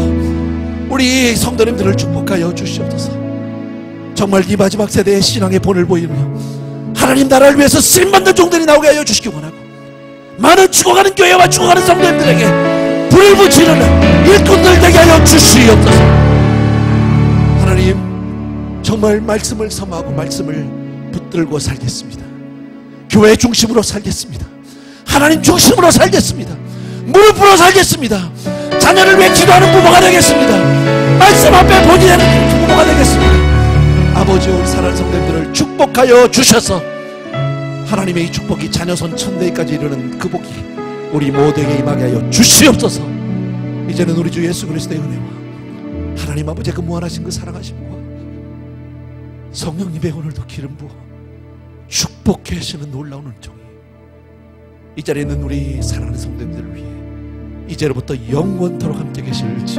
우리 성도님들을 축복하여 주시옵소서. 정말 이 마지막 세대의 신앙의 본을 보이며 하나님 나라를 위해서 쓰임받는 종들이 나오게 하여 주시기 원하고 많은 죽어가는 교회와 죽어가는 성도님들에게 불을 붙이는 일꾼들 되게 하여 주시옵소서. 하나님, 정말 말씀을 섬하고 말씀을 붙들고 살겠습니다. 교회 중심으로 살겠습니다. 하나님 중심으로 살겠습니다. 무릎으로 살겠습니다. 자녀를 위해 기도하는 부모가 되겠습니다. 말씀 앞에 본인하는 부모가 되겠습니다. 아버지, 우리 사랑하는 성도님들을 축복하여 주셔서 하나님의 이 축복이 자녀손 천대까지 이르는 그 복이 우리 모두에게 임하게 하여 주시옵소서. 이제는 우리 주 예수 그리스도의 은혜와 하나님 아버지의 그 무한하신 그 사랑하심과 성령님의 오늘도 기름 부어 축복해 하시는 놀라운 은총이 이 자리에 있는 우리 사랑하는 성도님들을 위해 이제로부터 영원토록 함께 계실지